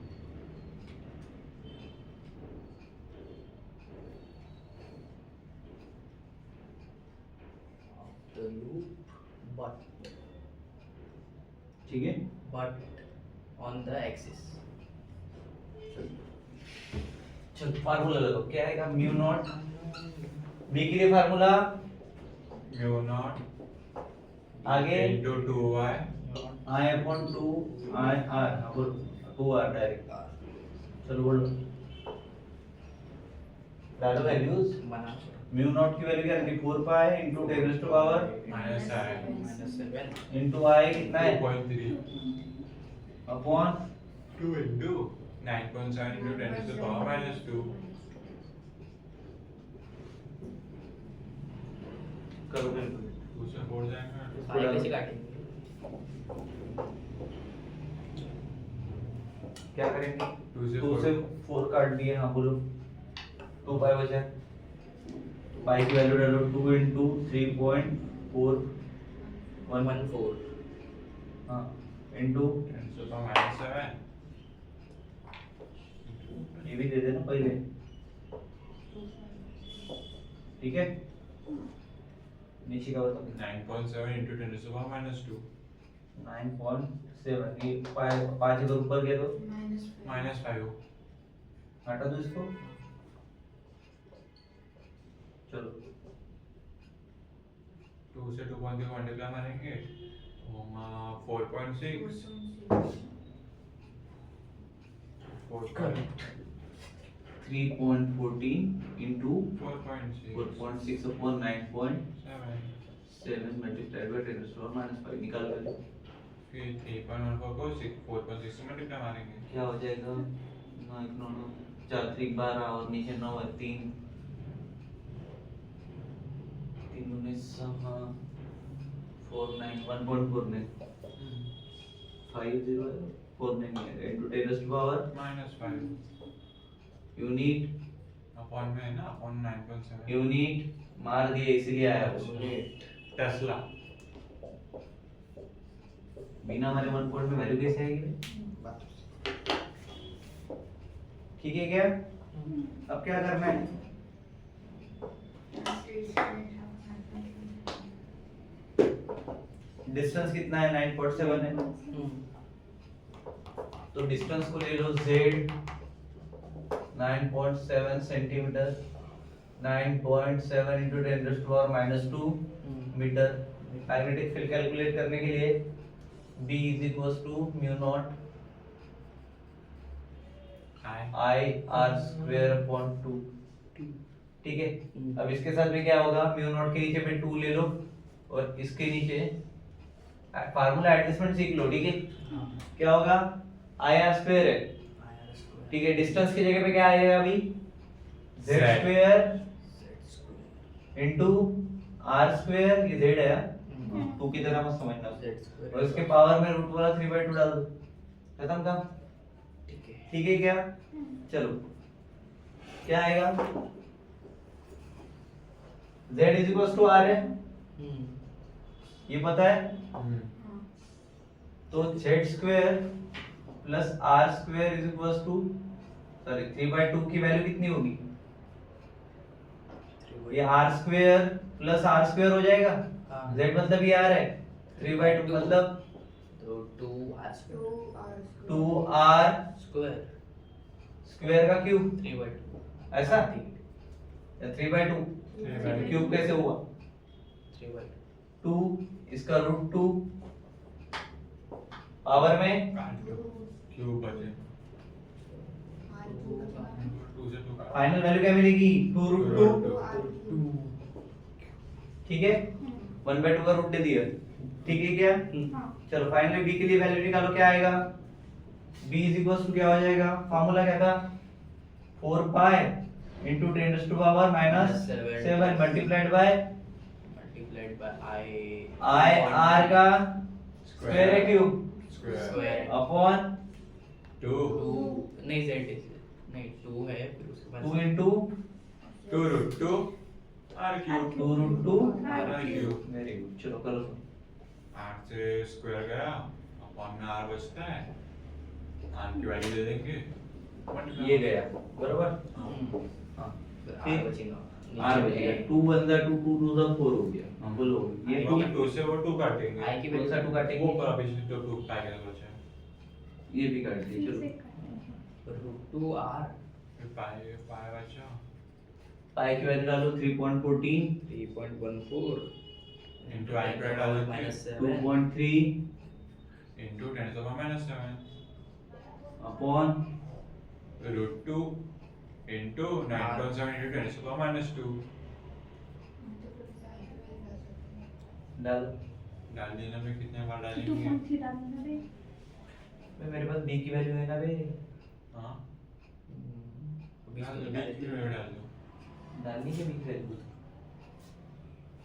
Of the loop, ठीक है। but on the axis. चल formula लगाओ, क्या आएगा, mu naught B के लिए फार्मूला म्यू नॉट आगे into 2y I upon 2 I R 2 R direct. चलो बोलो, डालो वैल्यूज। बना म्यू नॉट की वैल्यू क्या है, 4 pi into 10 to power -7 into I कितना है 2.3 upon 2 into 9.7 into 10 to the power minus 2. करो बिल्कुल। 2 से 4 जाएगा। पाई कैसे काटेंगे? क्या करेंगे, 2 से 2 से 4 काट दिए। हाँ बोलो, 2 पाई बचा, पाई की वैल्यू डालो 2 इनटू 3.414 हाँ into 10 to the power minus 7. ये भी दे देना पहले, ठीक है। नीचे का बताओ, 9.7 into 10 to the power minus 2. 9.7 ये 5 इधर ऊपर गया तो Minus 5. हटा दो इसको। चलो 2 से 2.3 मल्टीप्लाई मारेंगे 4.6 3.14 into 4.6 4.6 upon 9.7 multiplied by 10 to the power minus 5 निकाल लो। फिर 3.14 को 4.6 से मल्टीप्लाई मारेंगे क्या हो जाएगा, 9 1 9 4 3 12 और नीचे 9 है 3 3 19 4 9 1.49 5 0 49 into 10 to the power -5 unit upon में है ना अपॉन 9.7 यूनिट मार दिए इसलिए आया वो टेस्ला बिना हमारे 1 पॉइंट में वैल्यू कैसे आएगी, ठीक है क्या। अब क्या करना है, डिस्टेंस कितना है 9.7 है, तो डिस्टेंस को ले लो z 9.7 centimetre 9.7 into 10 to the power minus 2 metre. Magnetic field calculate करने के लिए B is equals to mu naught I R square upon 2, ठीक है। अब इसके साथ में क्या होगा, म्यू नॉट के नीचे पे 2 ले लो और इसके नीचे फार्मूला एडजस्टमेंट सीख लो, ठीक है। क्या होगा, आई आर स्क्वायर है, ठीक है। डिस्टेंस की जगह पे क्या आएगा अभी, z square into r square, ये z है 2 की तरह मत समझना, और इसके पावर में रूट वाला 3/2 डाल दो, खत्म काम, ठीक है क्या। चलो क्या आएगा, z is equal to r है, ये पता है, तो z square plus r square is equal to sorry 3/2 की वैल्यू कितनी होगी, ये r square plus r square हो जाएगा, z मतलब ये r है, 3/2 मतलब तो 2r square 2r square square का क्यूब 3/2 ऐसा या 3/2 क्यूब कैसे हुआ, 3/2 2 इसका रूट 2 पावर में क्यूब बचे 2 से 2 फाइनल वैल्यू क्या मिलेगी, 2 रूट 2, ठीक है। 1/2 का रूट दे दिया ठीक है क्या? चलो फाइनली b के लिए वैल्यू निकालो, क्या आएगा? b इज इक्वल टू क्या हो जाएगा? फार्मूला क्या था? 4 pi into 10 raised to power minus 7 multiplied by I r का स्क्वायर है क्यूब Square. अपॉन 2 नहीं z नहीं 2 है फिर उसके बाद 2 into 2 root 2 r cube 2 root 2 r cube. Very good, चलो करो। r से स्क्वायर गया अपॉन में r बचता है, r की वैल्यू दे देंगे ये गया बराबर। हाँ फिर r बचेगा r बचेगा 2 1 2 2 2 4 हो गया। हाँ बोलो ये ये 2 से वो 2 काटेंगे, I की कौन सा 2 काटेंगे? वो पर अभी जो 2 पैकेज बचा है ये भी काट दिए। चलो √2 r फिर पाई पाई बचा पाई की वैल्यू डालो 3.14 3.14 into I square डाल देंगे minus 7 2.3 into 10 to the power -7 upon √2 into 9.7 into 10 to the power -2 डाल। डाल देना में कितने बार डालेंगे? मेरे पास b की वैल्यू है ना बे, हाँ अभी डाल इसको दो, निकाल कितने में डाल दो डालनी है b की वैल्यू।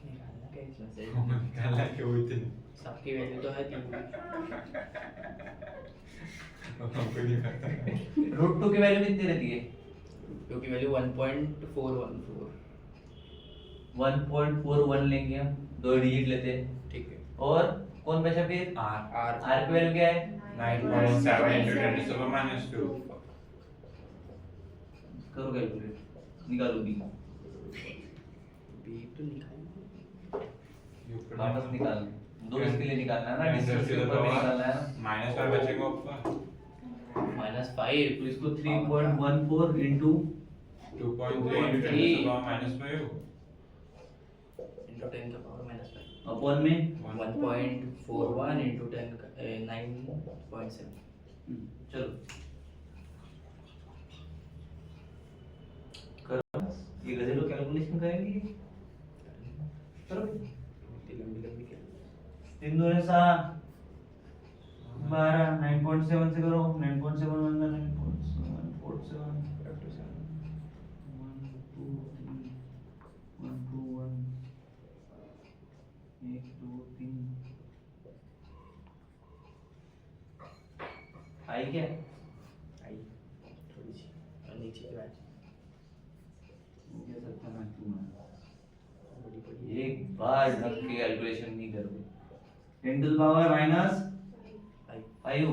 निकालना क्या इसमें से निकालना क्यों इतने सबकी वैल्यू तो है 3 हमको नहीं पता। रूट 2 की वैल्यू कितनी रहती है? क्योंकि वैल्यू 1.414 1.41 लेंगे हम, दो डिजिट लेते हैं। ठीक है और कौन बचा फिर? R r की वैल्यू क्या है? 9.7 into 10 to the power -2 करो कैलकुलेट, निकालो b। b तो निकाल वापस निकालना, दो इसके लिए निकालना है ना, 10 डिस्टेंस to के the ऊपर भी power निकालना है ना। -5 बचेगा ऊपर -5 तो इसको 3.14 into 2.3 into 10 to the power -5 into 10 का पावर -5 अपॉन में 1.41 into 10 का 9.7 चलो करो, ये गजेलो कैलकुलेशन करेंगे। करो लंबी क्या 3 2 7 12 9.7 से करो, 9.7 1 9.7 47 1 2 3 1 2 1 1 2 3 आई क्या? आई थोड़ी सी और नीचे की बात ये सकता मैं तुम्हारा बड़ी बड़ी एक बार ढक के कैलकुलेशन नहीं करोगे। 10 to the power minus आई 5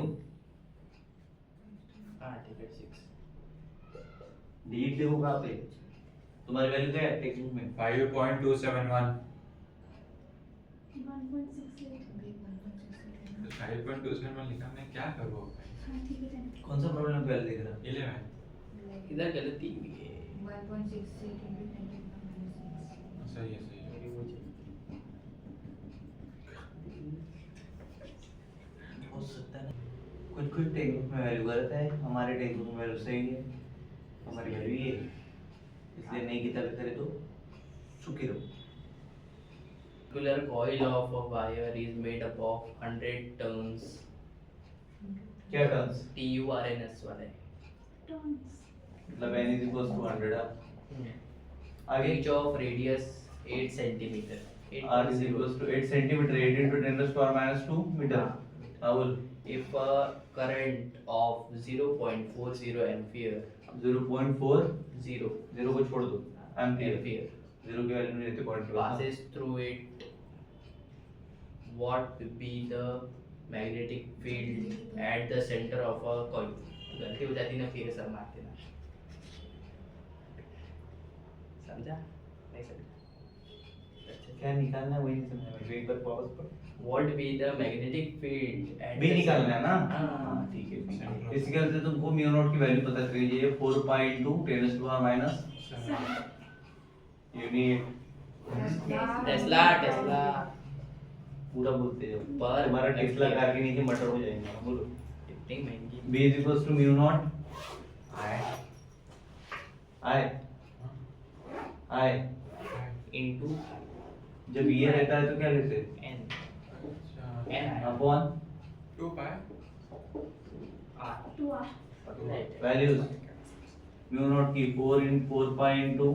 हां ठीक है 6 डिजिट देखो कहाँ पे? तुम्हारी वैल्यू क्या है टेक्स्ट बुक में? 5.271 1.68 तो 5.271 लिखा मैं क्या करूँ हाँ ठीक है डन। कौन सा प्रॉब्लम वैल्यू देख रहा? 11 इधर गलती हुई है 1.68 into 10 to the power सही है सही है मेरी वो चीज हो सकता है कुछ कुछ टेक्स्ट बुक में वैल्यू गलत है, हमारे टेक्स्ट बुक में वैल्यू सही है, हमारी वैल्यू ये है। इसलिए नई किताबें खरीदो तो सुखी रहो। Circular coil of a wire is made up of 100 turns. क्या टर्म्स? TURNS वाले turns. मतलब n is equals to 100 आगे each of radius 8 centimeter. r is equals to 8 centimeter 8 into 10 raised to power minus 2 meter। हाँ बोल। If a current of 0.40 ampere 0.4 0 0 को छोड़ दो ampere, ampere 0 की वैल्यू नहीं रहती point passes through it, what will be the magnetic field at the center of a coil? गलती हो जाती ना फिर सर मारते ना समझा नहीं समझा क्या निकालना है वही नहीं समझ में, एक बार पॉज पर what will be the magnetic field at B the निकालना है ना। हाँ। हाँ ठीक है B। इसके ख्याल से तुमको म्यू नॉट की वैल्यू पता चल गई है 4 pi into 10 raised to power minus unit Tesla Tesla पूरा बोलते हो पर हमारा टेस्ला एम्पियर। कार के नीचे मटर हो जाएगा। बोलो इतनी महंगी B is equals to mu naught I into जब ये रहता है तो क्या लेते हैं? n upon 2 pi. Values mu naught की 4 pi into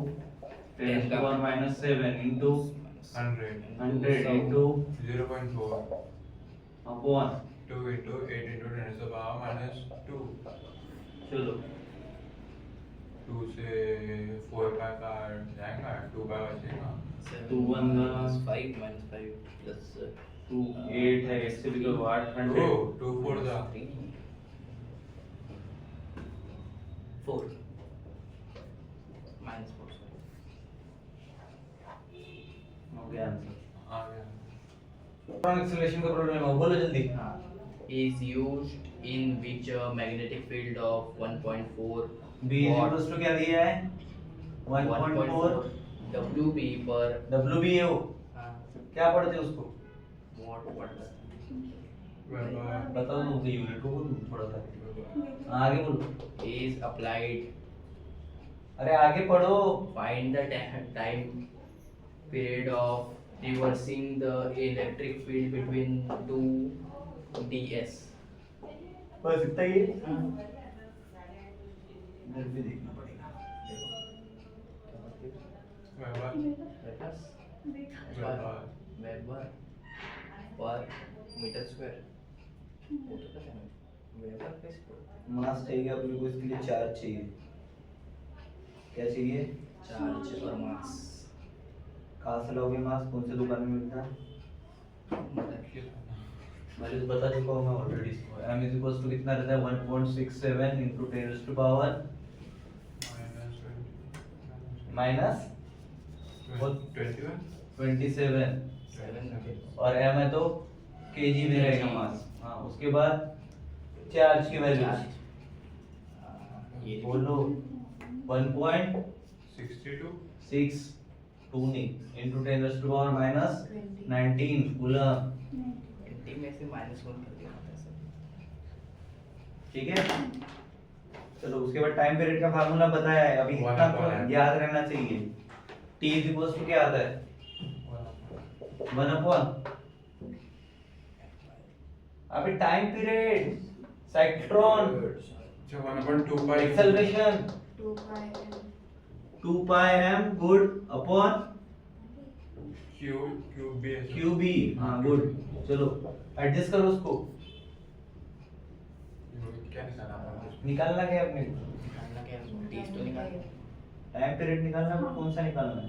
10 to the power minus 7 into 100. 100 into 0.4. upon 2 into 8 into 10 to the power minus 2. चलो 2 से 4 pi का जाएगा, 2 pi बचेगा. 2 1 5 minus 5 plus 2 8 है इससे भी तो 800 Oh, 2 4 the 4 minus 4 sorry. हो गया आंसर आ गया. इलेक्ट्रॉन एक्सेलरेशन का प्रॉब्लम है बोलो जल्दी Is used in which magnetic field of 1.4 b equals to क्या दिया है 1.4 WB पर WB है वो हाँ, क्या पढ़ते हैं उसको watt पड़ता Weber. बताओ ना उसे यूनिट को बोलो थोड़ा सा आगे बोलो is applied. अरे आगे पढ़ो Find the time period of reversing the electric field between two ds. बस इतना ही है इधर भी देखना पड़ेगा Weber. Weber per meter square. वो तो पता है Weber कैसे मास चाहिए अपने को इसके लिए चार्ज चाहिए क्या चाहिए चार्ज और मास कहाँ से लोगे मास कौन से दुकान में मिलता है वैल्यूज बता चुका हूँ मैं ऑलरेडी इसको m इज इक्वल्स टू कितना रहता है 1.67 into 10 raised to power minus 21. 27 7 और m है तो kg में रहेगा मास हाँ उसके बाद चार्ज की वैल्यू ये बोलो 62. 1.6 2 नहीं into 10 raised to power minus 19 coulomb 20 में से -1 कर दिया था सर. ठीक है चलो उसके बाद टाइम पीरियड का फार्मूला बताया है अभी इतना तो याद रहना चाहिए t इज इक्वल्स टू क्या आता है 1 अपॉन अभी time period cyclotron So 1/2 pi. Acceleration 2 pi m 2 pi m good upon QB. qb हाँ गुड चलो एडजस्ट करो उसको क्या निकालना है? निकालना क्या है अपने निकालना क्या है? टी तो निकालना है. टाइम पीरियड निकालना है कौन सा निकालना है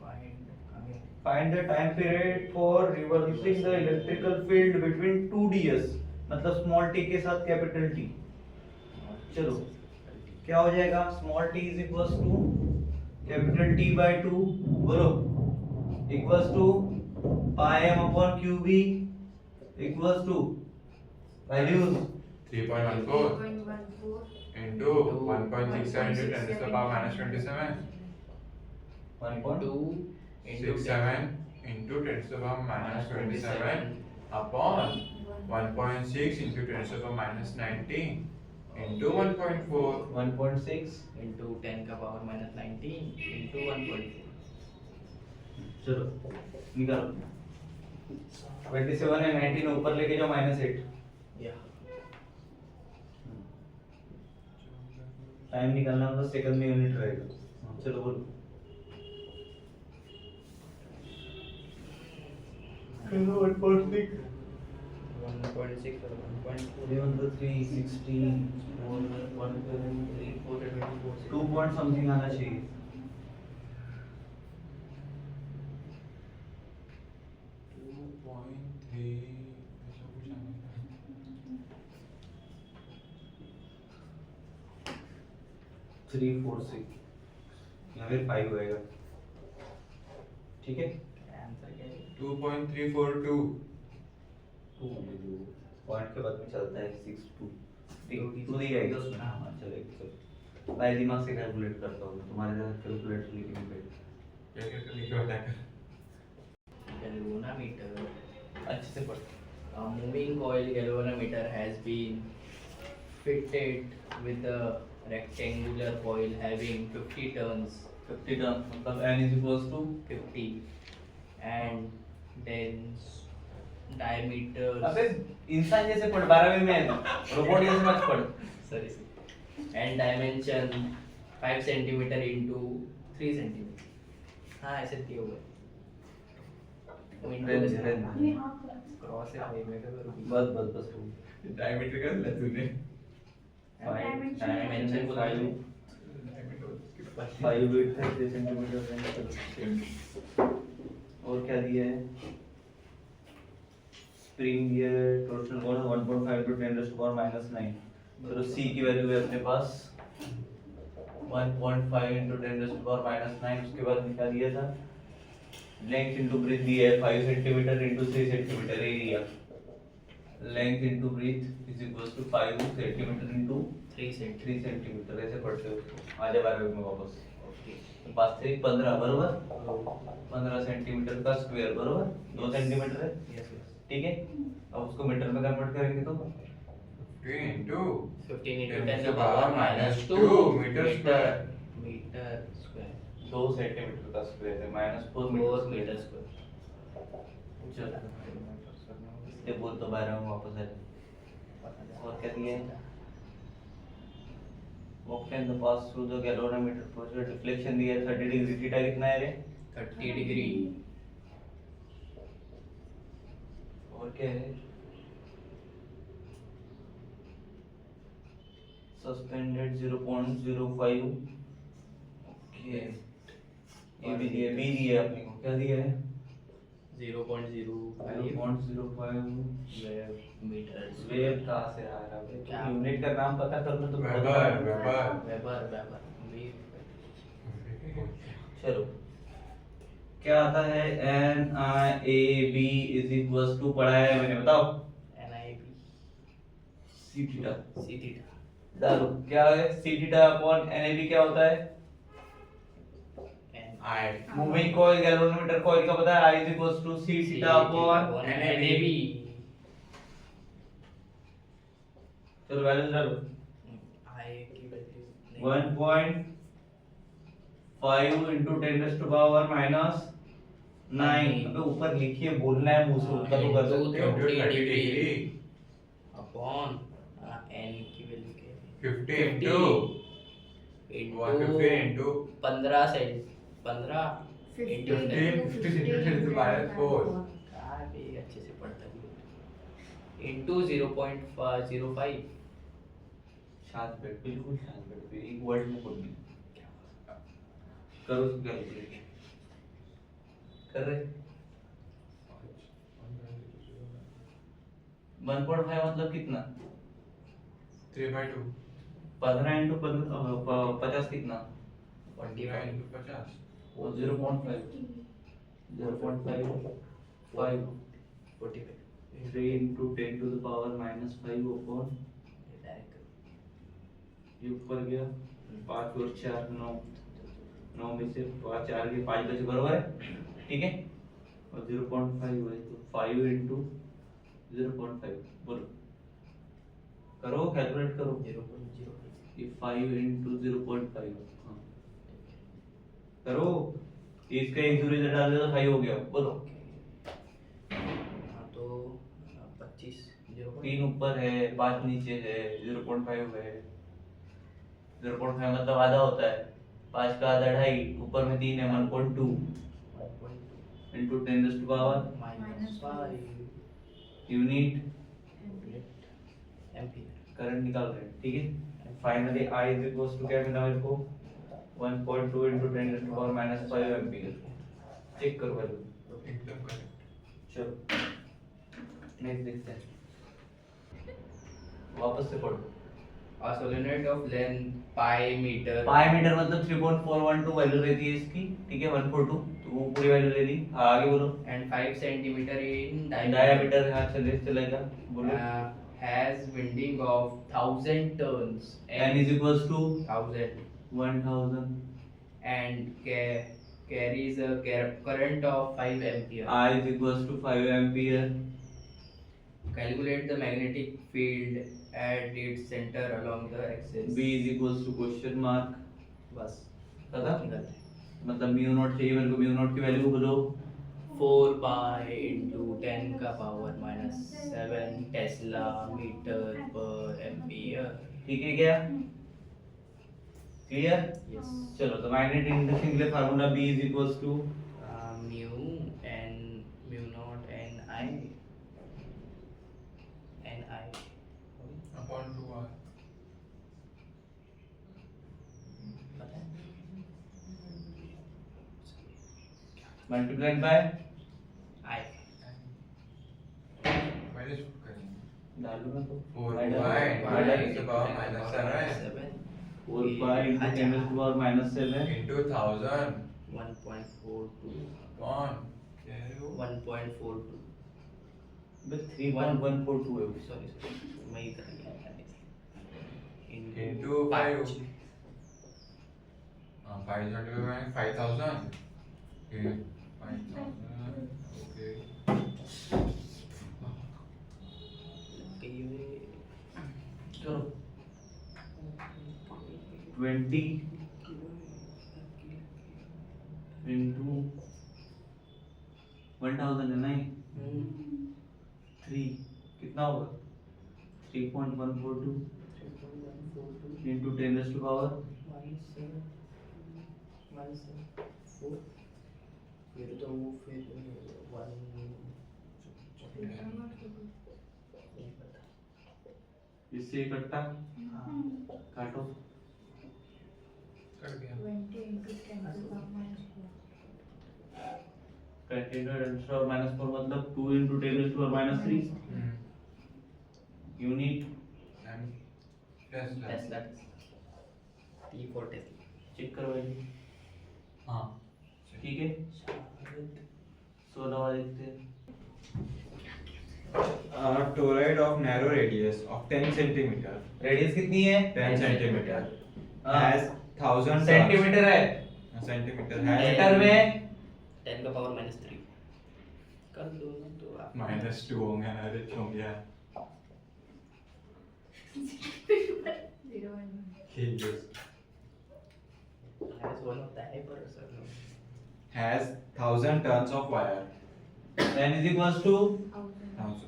Find आगे. find the time period for reversing the electrical field between two ds मतलब स्मॉल t के साथ कैपिटल T चलो क्या हो जाएगा small t is equals to capital T by 2 बोलो equals to pi m upon qb equals to values 3.14 3.14 into 1.67 into 10 to the power minus 27. 2 into 67 into 10 to the power minus 27 upon 1.6 into 10 to the power minus 19 into 1.4. 1.6 into 10 का power -19 into 1.4. चलो निकालो 27 है 19 ऊपर लेके जाओ -8 या time निकालना मतलब सेकंड में यूनिट रहेगा चलो बोलो 1.6 1.6 और 1.4 316 2 पॉइंट समथिंग आना चाहिए 2.3 ऐसा कुछ आएगा. 346 या फिर 5 होएगा ठीक है आंसर क्या है? 2.342. 2 पॉइंट के बाद में चलता है 6 2 2 दी जाएगी उसमें हाँ चलेगा चलो भाई दिमाग से कैलकुलेट करता हूँ तुम्हारे साथ कैलकुलेटर लेके नहीं बैठ क्या क्या लिखा होता है? Galvanometer. अच्छे से पढ़ A moving coil galvanometer has been fitted with a rectangular coil having 50 turns 50 term मतलब n is equals to 50 and then diameter. अबे इंसान जैसे पढ़ 12वीं में रोबोट जैसे मत पढ़. Sorry. And dimension 5 centimeter into 3 centimeter. हाँ ऐसे दिए हुए. रहने. क्रॉस है भाई मैं क्या करूँ? बस. डायमीटर कर ले तूने. Dimension को फाइव डायमीटर 5 विड्थ है 3 सेंटीमीटर. और क्या दिया है? स्प्रिंग दिया है. Total force 1.5 to 10 raised to power minus 9. तो C की वैल्यू है अपने पास 1.5 into 10 raised to power minus 9. उसके बाद क्या दिया था? लेंथ इनटू ब्रीथ दिया है 5 centimetre into 3 centimetre area. Length into breadth is equal to 5 centimetre into 3 centimeter. 3 centimetre. ऐसे पढ़ते हो उसको. आ जा 12वीं में वापस. तो 5 3 15 बरोबर. 15 सेंटीमीटर का स्क्वायर बरोबर 2 सेंटीमीटर है. Yes, yes. ठीक है. अब उसको मीटर में कन्वर्ट करेंगे तो 15 into 15 into 10 10 to to the power power minus minus 2 2 meter square. Meter square. 2 centimetre का स्क्वायर है -4 4 मीटर meter स्क्वायर. square. चलो ये बोल तो 12 में वापस आ जाए. और क्या दिया है? Walk in the pass through the galvanometer process deflection दिया है 30 डिग्री. थीटा कितना है रे? 30 degree. और क्या है? सस्पेंडेड 0.05. ओके. ये भी दिया है. बी दिया है अपने को. क्या दिया है? 0.05 0.05. meters. वेव कहाँ से आ रहा है? क्या? यूनिट का नाम पता कर लो तो वेबर Weber. चलो. क्या आता है? NIAB इज इक्वल्स टू पढ़ा है मैंने. बताओ. NIB. C theta. C theta. डालो. क्या है? C थीटा अपॉन NAB क्या होता है? N. I moving coil galvanometer coil का पता है. I is equals to C theta upon. NAB. चलो वैल्यूज डालो. I की value 1.5 into 10 raised to power minus 9. अबे ऊपर लिखिए. बोलना है मुंह से. उतना तो कर सकते हो. into 30 degree. अपॉन N की वैल्यू क्या है? 50 into 150 into 15 से 15 into 10. 50 centimeter is minus 4. काफी अच्छे से पढ़ता है. into 0.05. शांत बैठ. बिल्कुल शांत बैठ. एक वर्ड में बोल. करो उसको कैलकुलेट. कर रहे. 1.5 मतलब कितना? 3/2. 15 into 50 कितना? 25 into 50. और 0.5 5 45. 3 into 10 to the power minus 5 upon ये ऊपर गया 5 और 4 9 में से 5 4 के 5 बचे बराबर है. ठीक है. और 0.5 है तो 5 into 0.5 बोलो. करो कैलकुलेट करो. 0.05. ये 5 into 0.5. हाँ करो. इसका एक दूरी से डाल दे तो 5 हो गया. बोलो. हाँ तो 25. 3 ऊपर है 5 नीचे है 0.5 है. 0.5 मतलब आधा होता है. 5 का आधा 2.5. ऊपर में 3 है 1.2 into 10 raised to power minus 5 unit ampere. Current निकाल रहे हैं. ठीक है. Finally I is equals to क्या मिला मेरे को 1.2 into 10 raised to power minus 5 ampere. Check करो वैल्यू. एकदम करेक्ट. चलो नेक्स्ट देखते हैं. वापस से पढ़ो. A solenoid of length pi meter. Pi metre मतलब 3.412 वैल्यू रहती है इसकी. ठीक है 142 तो वो पूरी वैल्यू ले ली. आगे बोलो. And 5 centimeter in डायमीटर हाँ चलेगा. बोलो. Has winding of 1000 tons. N is equals to 1000 1000. and carries a current of 5 ampere. I is equals to 5 ampere. Calculate the magnetic field at its center along the axis. B is equals to question mark. बस पता निकलता है. मतलब mu naught चाहिए मेरे को. Mu naught की value बोलो 4 pi into 10 का power minus 7 tesla metre per ampere. ठीक है क्या? क्लियर? यस। चलो तो मैग्नेटिक इंडक्शन के लिए formula B is equals to mu N mu naught N I upon 2r पता है? मल्टीप्लाइड बाय आई पहले शुरू करेंगे। डालूंगा तो 4 Minus pi pi into 10 to the power minus 7 4 pi into 10 to the power minus 7 into 1000 1.42 upon क्या है वो 1.42 बस 3.142 है वो। सॉरी मैं ही कर गया into 5 5 into 5000 okay 5000 okay चलो 20 into 1000 है नहीं 3 कितना होगा 3.142 into 10 raised to power फिर तो वो फिर वन इससे इकट्ठा काटो कर गया 20 into 10 to the power minus 4. Continue raised to power minus 4 मतलब 2 into 10 raised to power minus 3 unit and Tesla tesla T for tesla check करवाइए हाँ ठीक है 16 वाले देखते हैं toroid of narrow radius of 10 centimeter radius कितनी है 10 centimeter हाँ। has 1000 सेंटीमीटर है centimeter मीटर has में 10 का पावर माइनस 3 कर दो ना तो आप -2 होंगे ना रिच हो गया 0 and 1. ठीक है माइनस 1 होता है पर sir has 1000 turns of wire n is equals to 1000.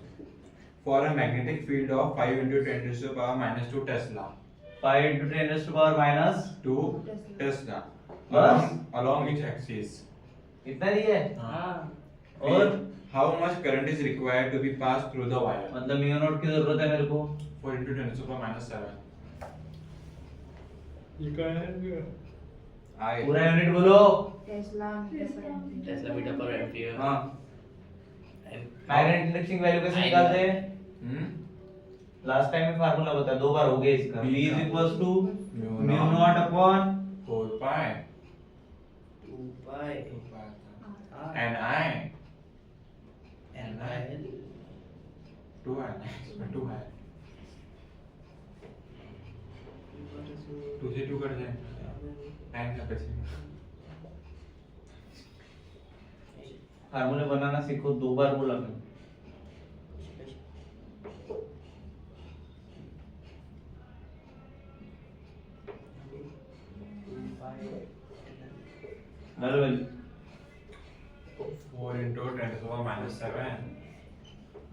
for a magnetic field of 5 into 10 to the power minus 2 Tesla 5 into 10 raised to power minus 2 Tesla बस? along its axis इतना ही है हाँ और how much current is required to be passed through the wire मतलब mu naught की जरूरत है मेरे को 4 into 10 to the power minus 7 I पूरा यूनिट बोलो Tesla meter per ampere. Tesla metre per ampere हाँ मैग्नेटिक इंडक्शन वैल्यू कैसे निकालते हैं लास्ट टाइम में फार्मूला बता दो बार हो गया इसका v is equals to mu naught upon 4 pi 2 pi and I and I 2 I 2 है 2 से 2 कर जाए 10 का कैसे फार्मूले बनाना सीखो दो बार बोला मैं डालो भाई 4 into 10 to the power minus 7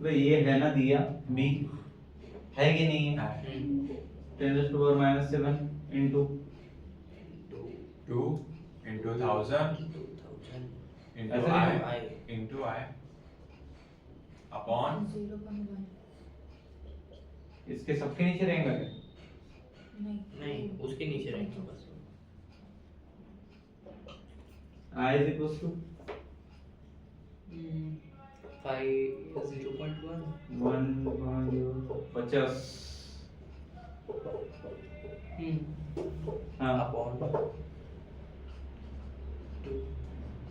वे ये है ना दिया b है कि नहीं है 10 raised to power minus 7 into 2 into 1000 into ऐसे I नहीं? into I upon 0.1. इसके सबके नीचे रहेगा क्या नहीं उसके नीचे रहेगा बस I is equals to 0.1 50 हाँ अपॉन 2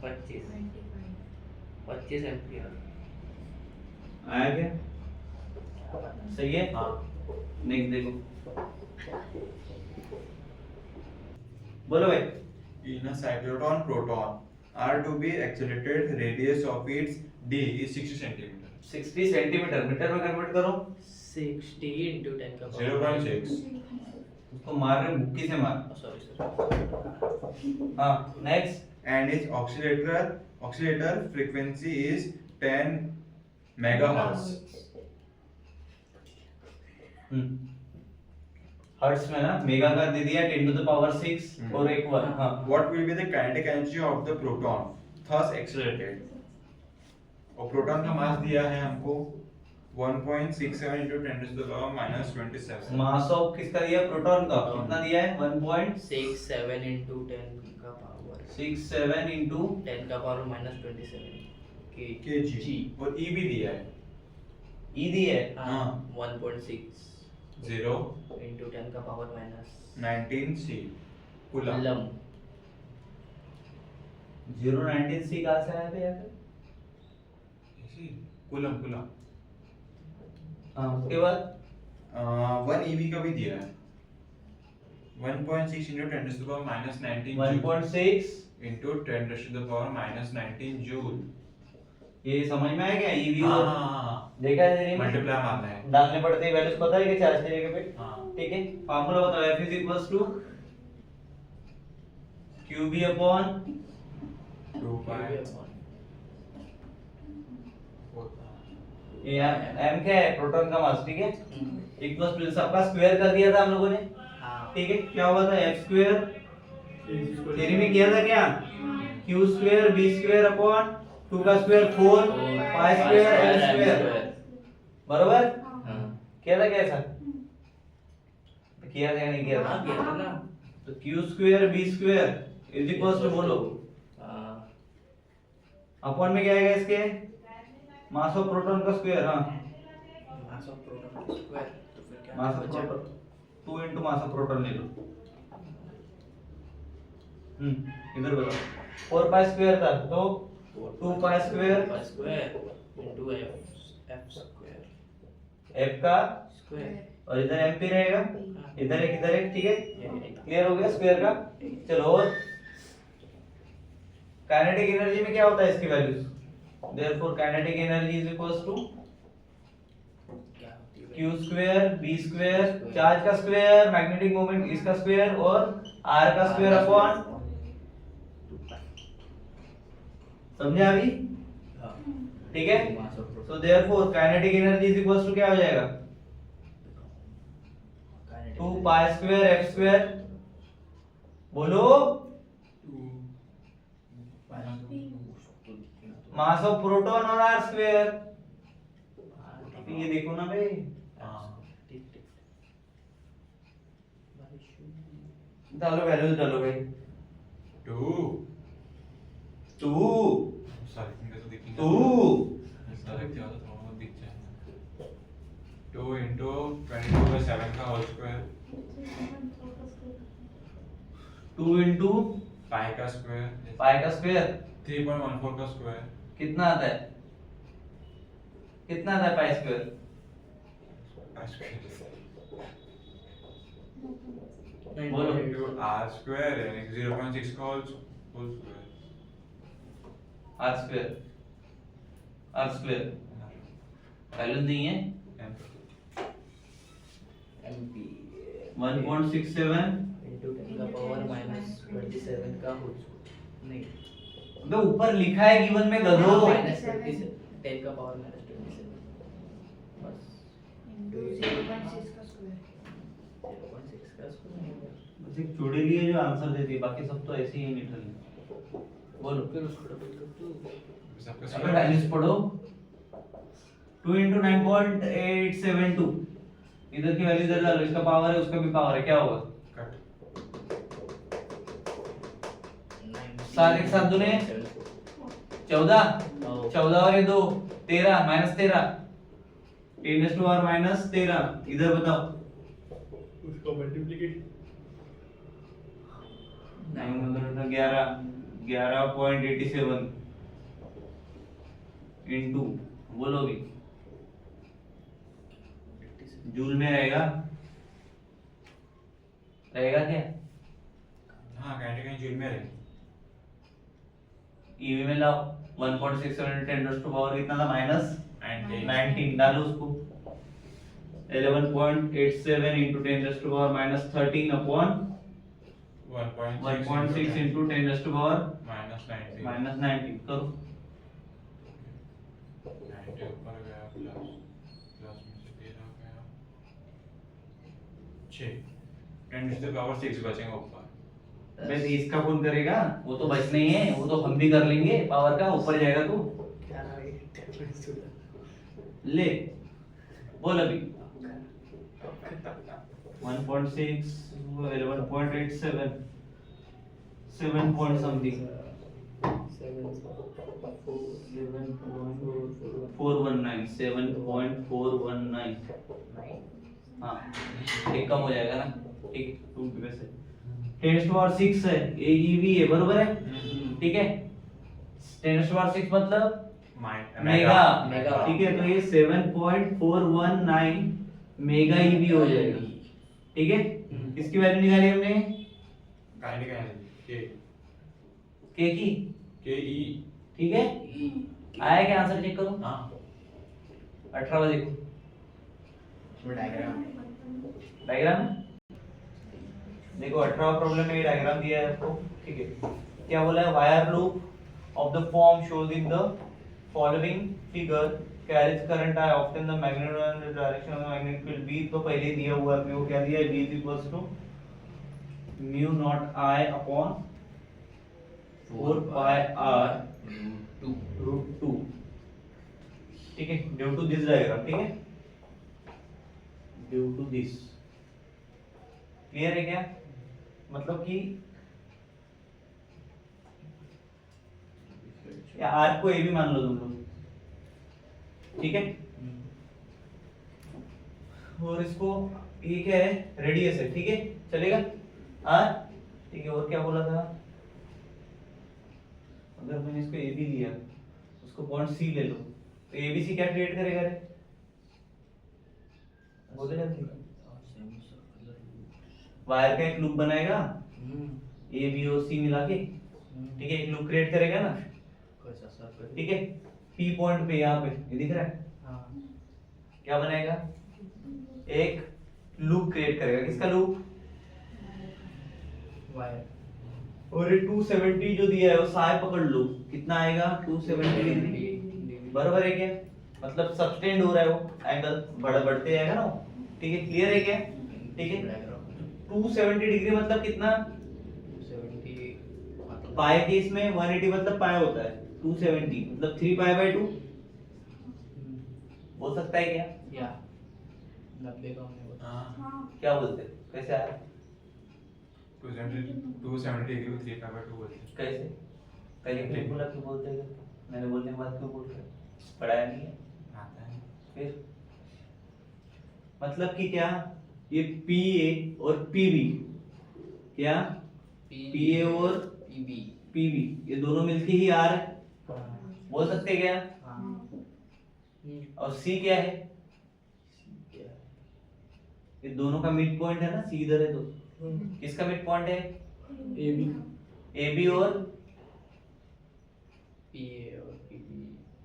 25 25. 25 एम्पियर आया क्या सही है हाँ नेक्स्ट देखो बोलो भाई in a cyclotron proton are to be accelerated radius of its d is 60 centimeter 60 centimetre metre में कन्वर्ट करो 60 into 10 का 0.6 उसको मार रहे मुक्की से मार सॉरी सर हाँ next and its oscillator oscillator frequency is 10 megahertz. Hertz में ना, मेगा का दे दिया 10 to the power 6 और एक वन। हाँ, What will be the kinetic energy of the proton thus accelerated? और प्रोटॉन का मास दिया है हमको 1.67 into 10 to the power minus 27. Mass of किसका दिया, प्रोटॉन का कितना दिया है, 6 7 into 10 का पावर 1.67 into 10 का पावर minus 27 kg और E भी दिया है ई दिया है। हाँ। 1.6 0 into 10 का power minus 19 C coulomb. Coulomb. 0.19 सी कहाँ से आया भैया? Coulomb coulomb. हाँ, उसके बाद 1 EV का भी दिया है 1.6 into 10 to the power minus 19 joule 1.6 into 10 to the power minus 19 joule। ये समझ में आया क्या, ईवी हाँ और हाँ हाँ देखा है तेरे में मल्टीप्लाई मारना है। डालने पड़ते हैं वैल्यूज, पता है कि चार्ज की जगह पे। हाँ ठीक है, फार्मूला बताओ, F is equals to QB upon 2 pi ये m क्या है, प्रोटॉन का मास। ठीक है, इक्वल्स टू सबका स्क्वायर कर दिया था हम लोगों ने। हाँ। ठीक है, क्या हुआ था, f स्क्वायर थ्योरी में किया था क्या, q square b square upon 2 का square 4 pi square l square, बराबर हाँ। किया था क्या ऐसा, किया था या नहीं किया हाँ, था? किया था ना। तो q square b square is equals to बोलो हाँ। अपॉन में क्या आएगा इसके, मास ऑफ प्रोटॉन का स्क्वायर। हाँ, मास ऑफ प्रोटॉन का स्क्वायर, तो फिर क्या मास ऑफ बचा? Proton 2 into mass of proton ले लो। इधर बताओ 4 pi स्क्वायर था तो 2 pi square pi square into f square f का स्क्वायर। और इधर m p रहेगा, इधर एक। ठीक है, क्लियर हो गया स्क्वायर का। चलो, और काइनेटिक एनर्जी में क्या होता है इसकी values, therefore kinetic energy is equals to क्या होती है? q square b square, charge का स्क्वायर, मैग्नेटिक मोमेंट इसका स्क्वायर और r का स्क्वायर अपॉन, समझे अभी? हाँ। ठीक है, mass of so therefore kinetic energy is equals to क्या हो जाएगा, 2 pi स्क्वायर f स्क्वायर, बोलो मास ऑफ प्रोटॉन और r स्क्वायर। ये देखो ना भाई, डालो वैल्यूज डालो भाई। 2 2 सॉरी इनका तो दिखेगा 2 ऐसा रख दिया तो थोड़ा बहुत दिख जाएगा 2 into 22/7 का होल स्क्वायर 2 into पाई का स्क्वायर पाई का स्क्वायर 3.14 का स्क्वायर कितना आता है, कितना आता है पाई स्क्वायर, का स्क्वायर बोलो। into r स्क्वायर यानी 0.6 का whole square r square, r square value नहीं है, mp 1.67 into 10 का पावर minus 27 का होल स्क्वायर नहीं, अबे ऊपर लिखा है गिवन में गधो। minus 27 10 का पावर minus 27 बस into 0.6 का स्क्वायर। 0.6 का स्क्वायर। बस एक जोड़े लिए जो आंसर देती है, बाकी सब तो ऐसे ही निकल गए। बोलो फिर उसको डबल कर दो। सबका अबे वैल्यूज पढ़ो, 2 into 9.872, इधर की वैल्यू इधर डालो, इसका पावर है उसका भी पावर है, क्या होगा, कट 7 एक साथ दुने 14, 14 और ये 2 13 माइनस 13 10 to power minus 13, इधर बताओ उसको मल्टीप्लिकेट 11.87 इनटू, बोलो भी जूल में रहेगा क्या, हाँ काइनेटिक जूल में रहेगा ईवी में लाओ 1.67 10 to power कितना था, माइनस 19 डालो उसको, 11.87 into 10 to power minus 13 upon 1.6 into 10 raised to power -90 -90 करो 90 ऊपर गया प्लस प्लस में से 13 गया 6 10 टू द पावर 6 बचेगा ऊपर। बस इसका कौन करेगा, वो तो बचना ही है, वो तो हम भी कर लेंगे, पावर का ऊपर जाएगा तू ले बोल अभी 1.6 11.87 7 point something 419 7.419 हाँ एक कम हो जाएगा ना, ठीक 2 की वजह से। टेस्ट पावर 6 है, AeV है, बरोबर है, ठीक है। टेस्ट पावर 6 मतलब मेगा, ठीक है, तो ये 7.419 मेगा EV हो जाएगा, ठीक है। इसकी वैल्यू निकाली हमने के की, ठीक है। आया क्या आंसर, चेक करो। हाँ 18 देखो डायग्राम है, देखो 18 प्रॉब्लम में ये डायग्राम दिया है आपको, ठीक है। क्या बोला है, wire loop of the form shows in the following figure carries current I often the magnet in the direction of the magnetic field B तो पहले ही दिया हुआ है, वो क्या दिया है, B equals to mu naught I upon 4 pi r root 2, ठीक है, ड्यू टू दिस डायग्राम, ठीक है, ड्यू टू दिस। क्लियर है क्या, मतलब कि या आर को ए भी मान लो तुम लोग, ठीक है। और इसको ये क्या है, रेडियस है, ठीक है, चलेगा आर, ठीक है। और क्या बोला था, अगर मैंने इसको ए बी दिया, उसको पॉइंट सी ले लो, तो ए बी सी क्या क्रिएट करेगा रे, बोले जल्दी। वायर का एक लूप बनाएगा ए बी और सी मिला के, ठीक है, एक लूप क्रिएट करेगा ना, ठीक है। पी पॉइंट पे यहाँ पे ये दिख रहा है, क्या बनाएगा, एक लूप क्रिएट करेगा, किसका लूप, वायर। और ये 270 जो दिया है वो साय पकड़ लो, कितना आएगा 270 डिग्री, बराबर है क्या, मतलब सब्सटेंड हो रहा है वो एंगल, बढ़ते जाएगा ना वो, ठीक है। क्लियर है क्या, ठीक है। 270 डिग्री मतलब कितना, 270 पाई केस में 180 मतलब पाई होता है, 270 मतलब 3 पाई बाय 2 बोल सकता है क्या, या 90 का हमने बताया। क्या बोलते हैं, कैसे आया, 270 डिग्री को 3 पावर 2 बोलते हैं। कैसे, पहले क्यों बोला, क्यों बोलते हैं, मैंने बोलने के बाद क्यों बोल रहे, पढ़ाया नहीं है, आता है फिर मतलब कि क्या, ये PA और PB, क्या PA और PB ये दोनों मिलके ही R है, बोल सकते हैं क्या, और C क्या है, ये दोनों का मिड पॉइंट है ना, C इधर है तो किसका मिड पॉइंट है, AB और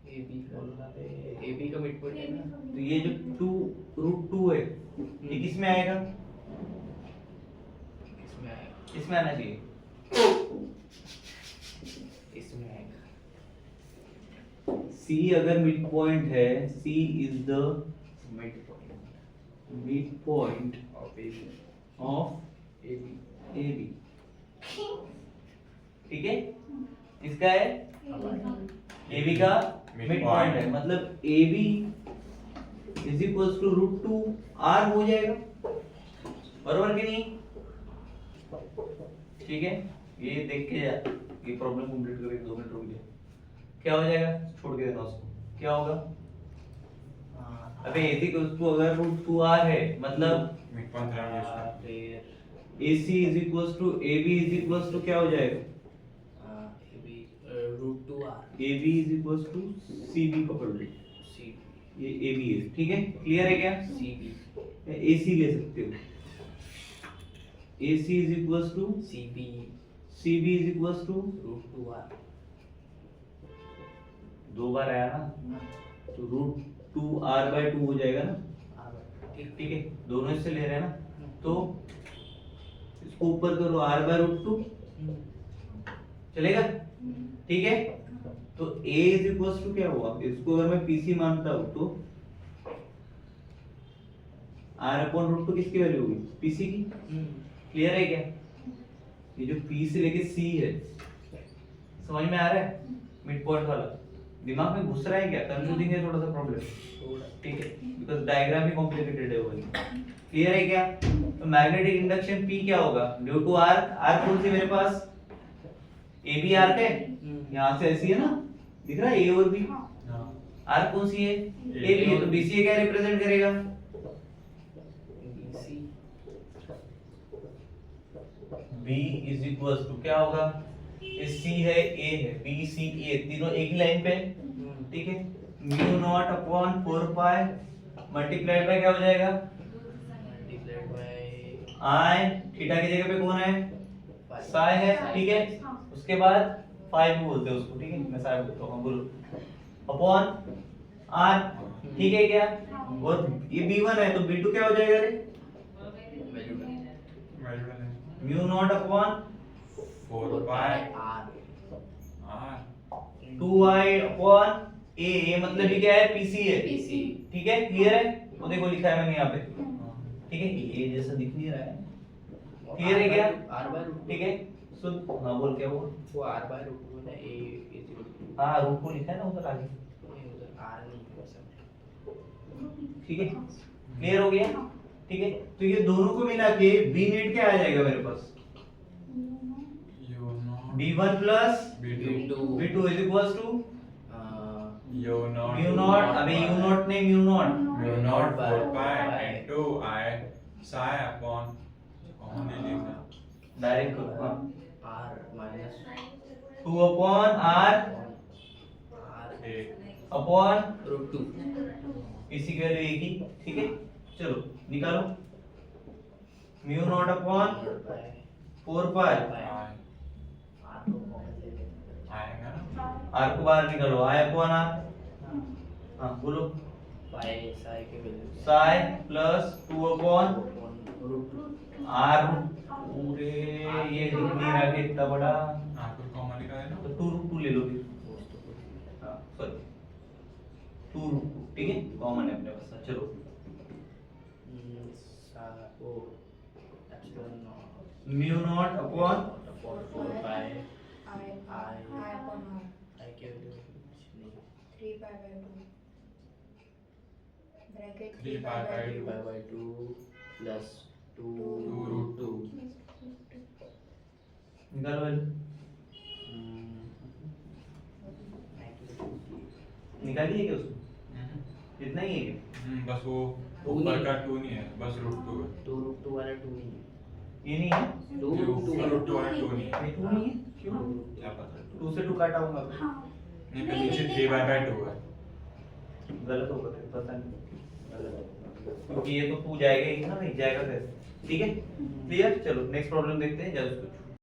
AB का मिड पॉइंट है ना, तो ये जो 2√2 है ये किस में आएगा, इसमें आएगा, किसमें आना चाहिए, इसमें आएगा। C अगर मिड पॉइंट है, C is the mid point of AB of AB AB, ठीक है। इसका है AB का मिड पॉइंट है, मतलब AB is equals to √2 R हो जाएगा, बरोबर कि नहीं, ठीक है। ये देख के जा, ये प्रॉब्लम कंप्लीट करो, 2 मिनट रुक जाओ, क्या हो जाएगा, छोड़ के देना उसको, क्या होगा, अबे AC इक्वल्स टू अगर √2 R है मतलब mid point AC is equals to AB is equals to क्या हो जाएगा, AB √2R AB is equals to CB पकड़ लो, C ये AB है, ठीक है। क्लियर है क्या, CB AC ले सकते हो, AC is equals to CB CB is equals to √2R 2 बार आया ना, तो √2R/2 हो जाएगा ना, R ठीक है, दोनों इससे ले रहे हैं ना, तो उसको ऊपर करो r/√2 चलेगा, ठीक है। तो a इज इक्वल टू क्या हुआ, इसको अगर मैं pc मानता हूं तो r/√2 किसकी वैल्यू होगी, pc की। क्लियर है क्या, ये जो p से लेके c है, समझ में आ रहा है, मिड पॉइंट वाला दिमाग में घुस रहा है क्या, कंफ्यूजिंग है थोड़ा सा प्रॉब्लम, ठीक है, बिकॉज़ डायग्राम ही कॉम्प्लिकेटेड है वो। क्लियर है क्या, तो मैग्नेटिक इंडक्शन p क्या होगा, ड्यू टू r, r कौन सी मेरे पास, a b r है, यहां से ऐसी है ना, दिख रहा है a और b, r कौन सी है, a b है, तो bc क्या रिप्रेजेंट करेगा, b इज इक्वल्स टू क्या होगा, ये c है a है, b c a तीनों एक ही लाइन पे है, ठीक है, mu naught upon 4 pi multiplied by क्या हो जाएगा, मल्टीप्लाइड बाय i थीटा की जगह पे कौन है, साई है, ठीक है, उसके बाद फाई भी बोलते हैं उसको, ठीक है, मैं साई बोलता हूं, बोलो अपॉन r, ठीक है क्या, और ये b1 है तो b2 क्या हो जाएगा रे, mu naught upon 4 pi r r 2i upon a, मतलब ये क्या है, pc है, PC ठीक है, क्लियर है, वो देखो लिखा है मैंने यहाँ पे, ठीक है, ये जैसा दिख नहीं रहा है, क्लियर है क्या, r/√2 ठीक है, सुन, हाँ बोल क्या हुआ, वो r/√2 है, a is equal to हाँ रूट को लिखा है ना उधर आगे, नहीं उधर r नहीं हो सकता, ठीक है, क्लियर हो गया, ठीक है, तो ये दोनों को मिला के b नेट क्या आ जाएगा मेरे पास, u naught b1 plus b2 b2 is equals to u naught mu naught, अबे u नॉट नहीं mu naught, mu naught 4 pi into I psi upon common ले लेगा डायरेक्ट करो, हाँ, r minus 2 अपॉन r r एक अपॉन √2 इसी की वैल्यू एक ही, ठीक है, चलो निकालो, mu naught upon 4 pi, I r को कॉमन ले लेंगे, आएगा ना r को बाहर निकालो, i अपॉन r, हाँ बोलो, पाई psi के value Sai plus 2 upon √2 r, पूरे ये दिख नहीं रहा कि इतना बड़ा, r को कॉमन निकाले ना तो 2√2 ले लो फिर, हाँ सॉरी 2√2, ठीक है, कॉमन है अपने पास, चलो ओ epsilon mu naught upon 4 pi I upon R. I के वैल्यू कुछ नहीं 3 pi by 2. Bracket 3 pi by 2. 3 by 2 plus 2 2 √2 निकालो वैल्यू, निकालिए क्या उसको, इतना ही है क्या, बस वो Two ऊपर नहीं। का 2 नहीं है बस √2 है 2 वाला 2 नहीं है ये नहीं है, 2 √2 वाला 2 नहीं है ये 2 नहीं है, क्यों, क्या पता 2 से 2 काटा होगा, नहीं पे नीचे 3 by 2 है गलत होगा फिर, पता नहीं, क्योंकि ये तो 2 जाएगा ही ना, नहीं जाएगा कैसे, ठीक है, क्लियर, चलो नेक्स्ट प्रॉब्लम देखते हैं, जल्द कुछ